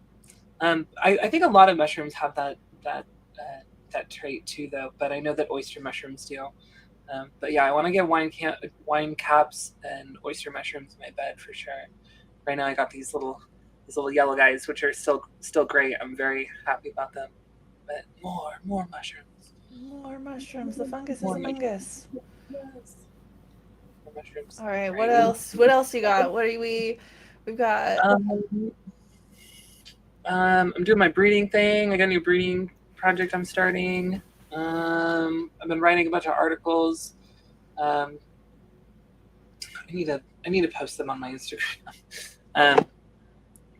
I think a lot of mushrooms have that trait too, though. But I know that oyster mushrooms do. But yeah, I want to get wine caps and oyster mushrooms in my bed for sure. Right now, I got these little yellow guys, which are still great. I'm very happy about them. But more mushrooms. More mushrooms. The fungus More is among us. Yes. More mushrooms. All right. What else? What else you got? We've got. I'm doing my breeding thing. I got a new breeding project I'm starting. I've been writing a bunch of articles. I need to post them on my Instagram.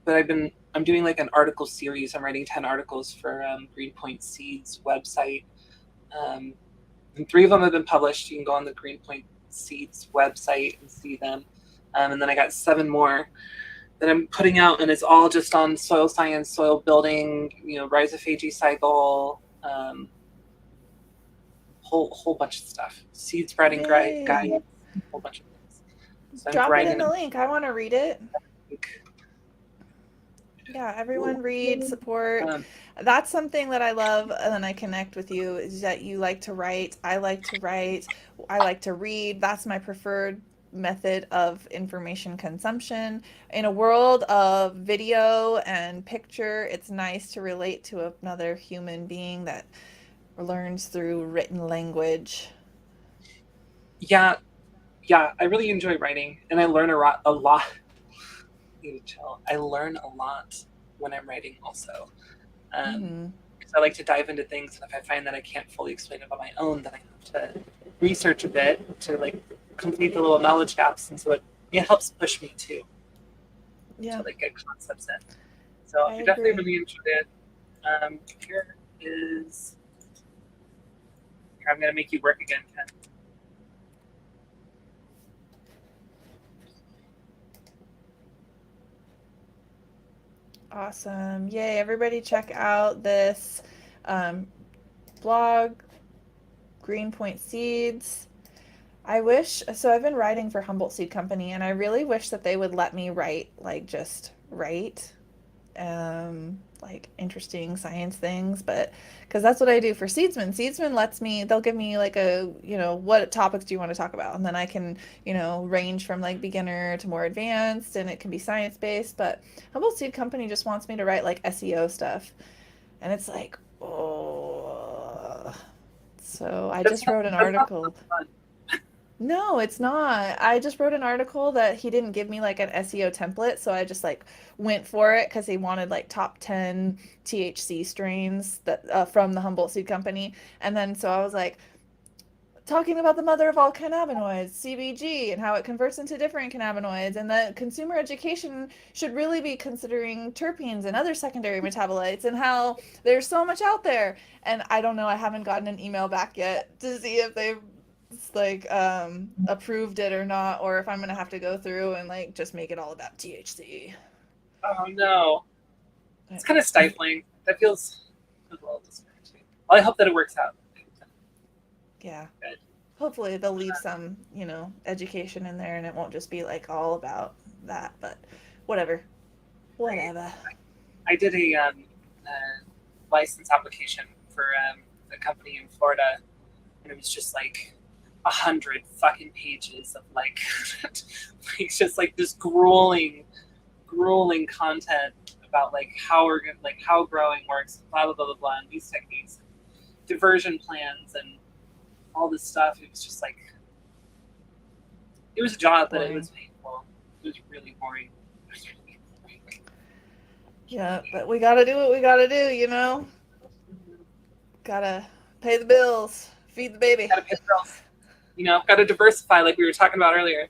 But I'm doing like an article series. I'm writing 10 articles for Greenpoint Seeds website. And 3 of them have been published. You can go on the Greenpoint Seeds website and see them. And then I got 7 more that I'm putting out, and it's all just on soil science, soil building, rhizophagy cycle, whole bunch of stuff. Seed spreading guide, a whole bunch of things. So drop it in the link. I want to read it. Yeah, everyone read, support. That's something that I love and I connect with you, is that you like to write. I like to write. I like to read. That's my preferred method of information consumption. In a world of video and picture, it's nice to relate to another human being that learns through written language. Yeah, I really enjoy writing, and I learn a lot. I learn a lot when I'm writing also. Because I like to dive into things, and if I find that I can't fully explain it on my own, then I have to research a bit to complete the little knowledge gaps, and so it helps push me too. To get concepts in. So I definitely really enjoyed it. Here I'm gonna make you work again, Ken. Awesome. Yay, everybody check out this blog, Greenpoint Seeds. I've been writing for Humboldt Seed Company, and I really wish that they would let me write, just write, interesting science things, but because that's what I do for Seedsman. Seedsman lets me, they'll give me what topics do you want to talk about? And then I can, range from beginner to more advanced, and it can be science-based, but Humboldt Seed Company just wants me to write SEO stuff. And it's oh. So I just wrote an article. No, it's not. I just wrote an article that he didn't give me an SEO template, so I just went for it because he wanted top 10 THC strains that from the Humboldt Seed Company, and then so I was talking about the mother of all cannabinoids, CBG, and how it converts into different cannabinoids, and that consumer education should really be considering terpenes and other secondary metabolites, and how there's so much out there. And I don't know, I haven't gotten an email back yet to see if they've approved it or not, or if I'm gonna have to go through and just make it all about THC. Oh no, it's kind of stifling. That feels a little discouraging. Well, I hope that it works out. Yeah. Good. Hopefully they'll leave some, education in there, and it won't just be all about that. But whatever. I did a license application for a company in Florida, and it was just 100 fucking pages of just this grueling content about how how growing works, blah blah blah blah blah, and these techniques, diversion plans, and all this stuff. It was just it was a job, but it was painful. It was really boring. Yeah, but we gotta do what we gotta do, Gotta pay the bills, feed the baby. Gotta pay the bills. Gotta diversify, like we were talking about earlier.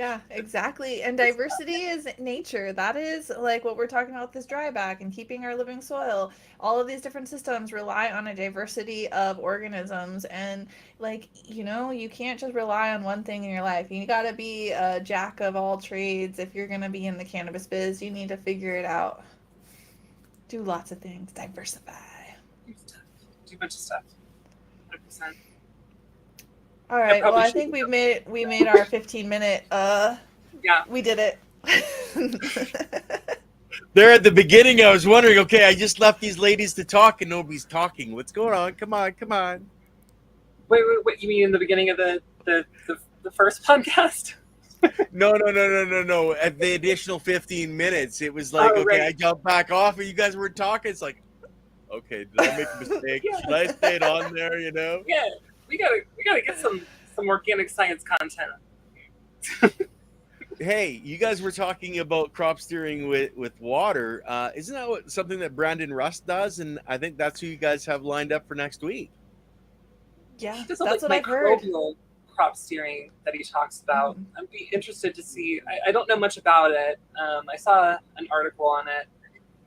Yeah, exactly. And diversity is nature. That is like what we're talking about with this dryback and keeping our living soil. All of these different systems rely on a diversity of organisms. And like, you can't just rely on one thing in your life. You got to be a jack of all trades. If you're going to be in the cannabis biz, you need to figure it out. Do lots of things, diversify. Do a bunch of stuff. 100%. All right. Well, probably I think we made our 15-minute. Yeah. We did it. There at the beginning, I was wondering, okay, I just left these ladies to talk and nobody's talking. What's going on? Come on. Wait. You mean in the beginning of the first podcast? No. At the additional 15 minutes, it was like, Oh, okay, right. I jumped back off and you guys were talking. It's like, okay, did I make a mistake? Yeah. Should I stay on there, Yeah, we gotta get some organic science content. Hey, you guys were talking about crop steering with water. Isn't that something that Brandon Rust does? And I think that's who you guys have lined up for next week. Yeah, He does that's what I've heard. microbial crop steering that he talks about. I'd be interested to see. I don't know much about it. I saw an article on it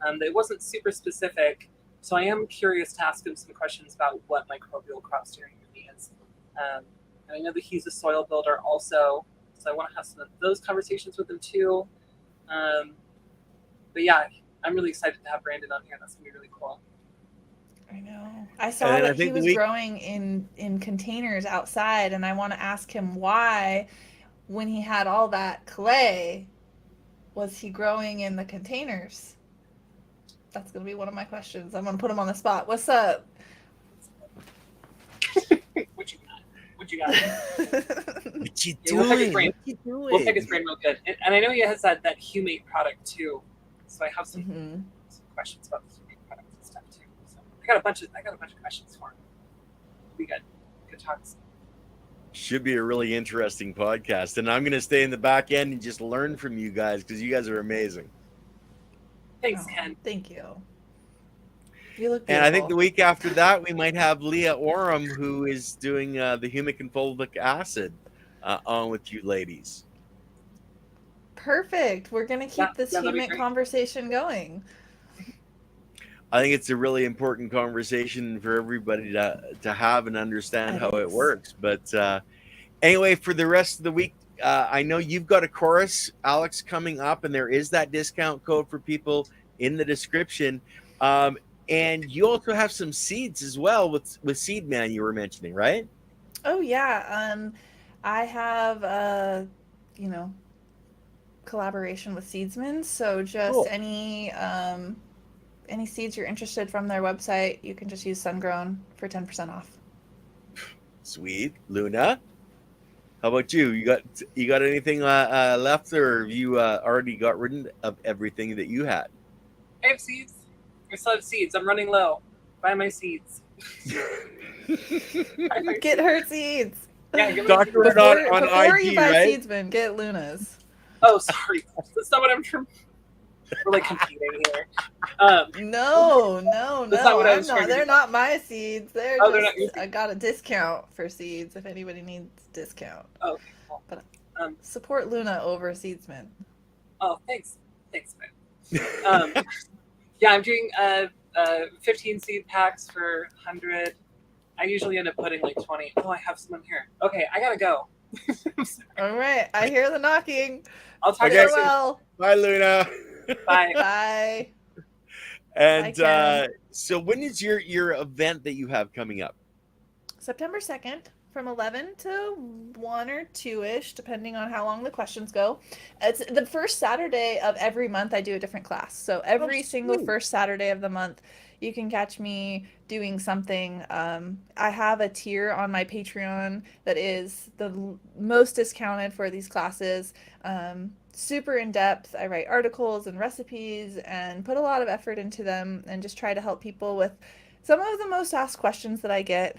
that wasn't super specific, so I am curious to ask him some questions about what microbial crop steering really is. And I know that he's a soil builder also, so I want to have some of those conversations with him too. But yeah, I'm really excited to have Brandon on here. That's gonna be really cool. I know. I saw And I that he think was growing in containers outside, and I want to ask him why, when he had all that clay, was he growing in the containers? That's going to be one of my questions. I'm going to put him on the spot. What's up? What you got? What you Yeah, we'll pick his doing? brain. What you doing? We'll pick his brain real good. And I know he has that humate product too. So I have some questions about the humate product and stuff too. So I got a bunch of questions for him. We got good talks. Should be a really interesting podcast. And I'm going to stay in the back end and just learn from you guys because you guys are amazing. Thanks, Ken. Thank you. You look beautiful. And I think the week after that, we might have Leah Oram, who is doing the humic and fulvic acid on with you ladies. Perfect. We're going to keep this humic conversation going. I think it's a really important conversation for everybody to have and understand how it works. But anyway, for the rest of the week, I know you've got a chorus, Alex, coming up, and there is that discount code for people in the description. And you also have some seeds as well with Seed Man you were mentioning, right? Oh, yeah. I have, collaboration with Seedsman. So just Cool. any seeds you're interested from their website, you can just use sungrown for 10% off. Sweet. Luna, how about you? You got anything left, or have you already got rid of everything that you had? I have seeds. I still have seeds. I'm running low. Buy my seeds. Get her seeds. Yeah, get Talk to her on before IG, you buy right? Seedsman, get Luna's. Oh, sorry. That's not what I'm trying. We're like competing here. No. That's not what I was I'm trying not. to They're do. not my seeds. They're Oh, they're just. not your I got a discount for seeds if anybody needs discount. Oh, okay, cool. But support Luna over Seedsman. Oh, thanks, man. Yeah, I'm doing 15 seed packs for 100. I usually end up putting like 20. Oh, I have some here. Okay, I gotta go. All right, I hear the knocking. I'll talk to Okay. you soon. Farewell. Bye, Luna. Bye. Bye. And Bye, Ken. so when is your event that you have coming up? September 2nd from 11 to 1 or 2-ish, depending on how long the questions go. It's the first Saturday of every month I do a different class. So every single first Saturday of the month, you can catch me doing something. I have a tier on my Patreon that is the most discounted for these classes. Super in depth. I write articles and recipes and put a lot of effort into them and just try to help people with some of the most asked questions that I get.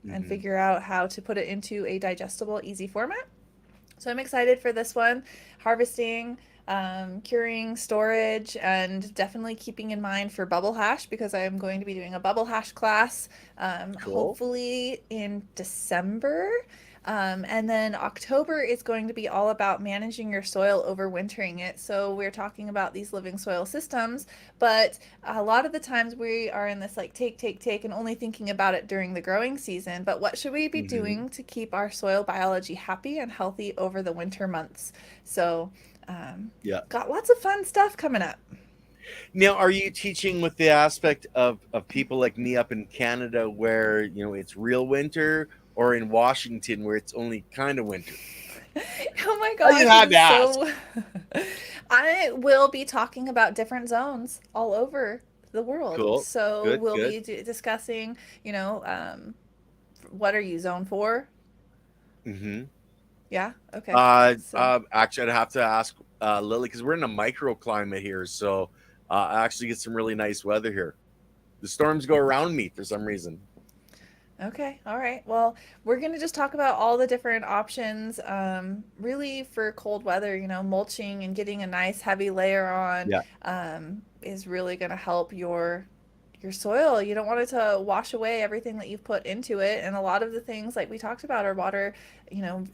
And figure out how to put it into a digestible, easy format. So I'm excited for this one. Harvesting, curing, storage, and definitely keeping in mind for bubble hash because I am going to be doing a bubble hash class Cool. hopefully in December. And then October is going to be all about managing your soil overwintering it. So we're talking about these living soil systems, but a lot of the times we are in this like take, and only thinking about it during the growing season. But what should we be doing to keep our soil biology happy and healthy over the winter months? So, got lots of fun stuff coming up. Now, are you teaching with the aspect of people like me up in Canada where, it's real winter, or in Washington where it's only kind of winter? Oh my Oh, you had to gosh, so I will be talking about different zones all over the world. Cool. So Good, we'll good. be discussing, what are you, zone 4? Mm-hmm. Yeah. Okay. Actually, I'd have to ask Lily, because we're in a microclimate here, so I actually get some really nice weather here. The storms go around me for some reason. Okay. All right. Well, we're going to just talk about all the different options, really for cold weather, mulching and getting a nice heavy layer on, Yeah. is really going to help your soil. You don't want it to wash away everything that you've put into it. And a lot of the things like we talked about are water,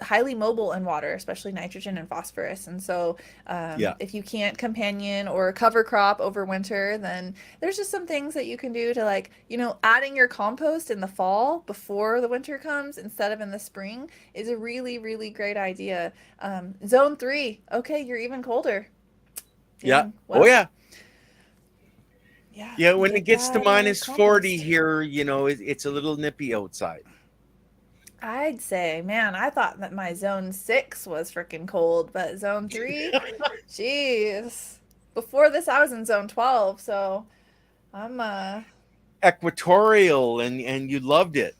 highly mobile in water, especially nitrogen and phosphorus. And so if you can't companion or cover crop over winter, then there's just some things that you can do to like, adding your compost in the fall before the winter comes instead of in the spring is a really, really great idea. Zone 3. Okay, you're even colder. Yeah. Dang, well, Oh, yeah. Yeah, When it get gets to that minus 40 compost. here, it's a little nippy outside. I'd say, man, I thought that my zone 6 was freaking cold, but zone 3, jeez. Before this, I was in zone 12, so I'm, Equatorial, and you loved it.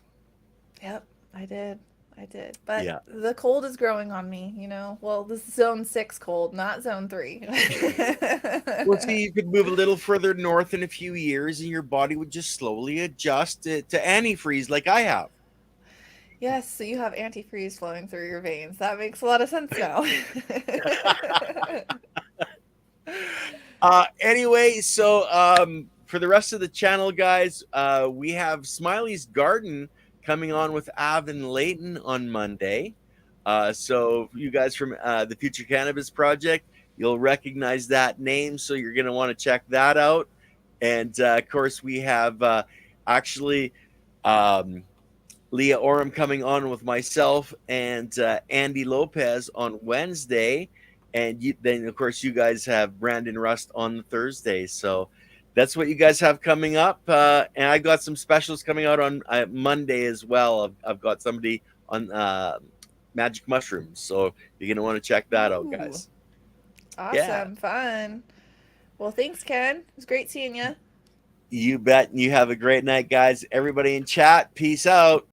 yep, I did. I did. But Yeah. the cold is growing on me, Well, this is zone 6 cold, not zone 3. Well, see, you could move a little further north in a few years, and your body would just slowly adjust to antifreeze like I have. Yes, so you have antifreeze flowing through your veins. That makes a lot of sense now. Anyway, so for the rest of the channel, guys, we have Smiley's Garden coming on with Av and Layton on Monday. So you guys from the Future Cannabis Project, you'll recognize that name, so you're going to want to check that out. And of course, we have actually Leah Oram coming on with myself and Andy Lopez on Wednesday. And then, of course, you guys have Brandon Rust on the Thursday. So that's what you guys have coming up. And I got some specials coming out on Monday as well. I've got somebody on magic mushrooms. So you're going to want to check that out, guys. Awesome. Yeah. Fun. Well, thanks, Ken. It was great seeing you. You bet. You have a great night, guys. Everybody in chat, peace out.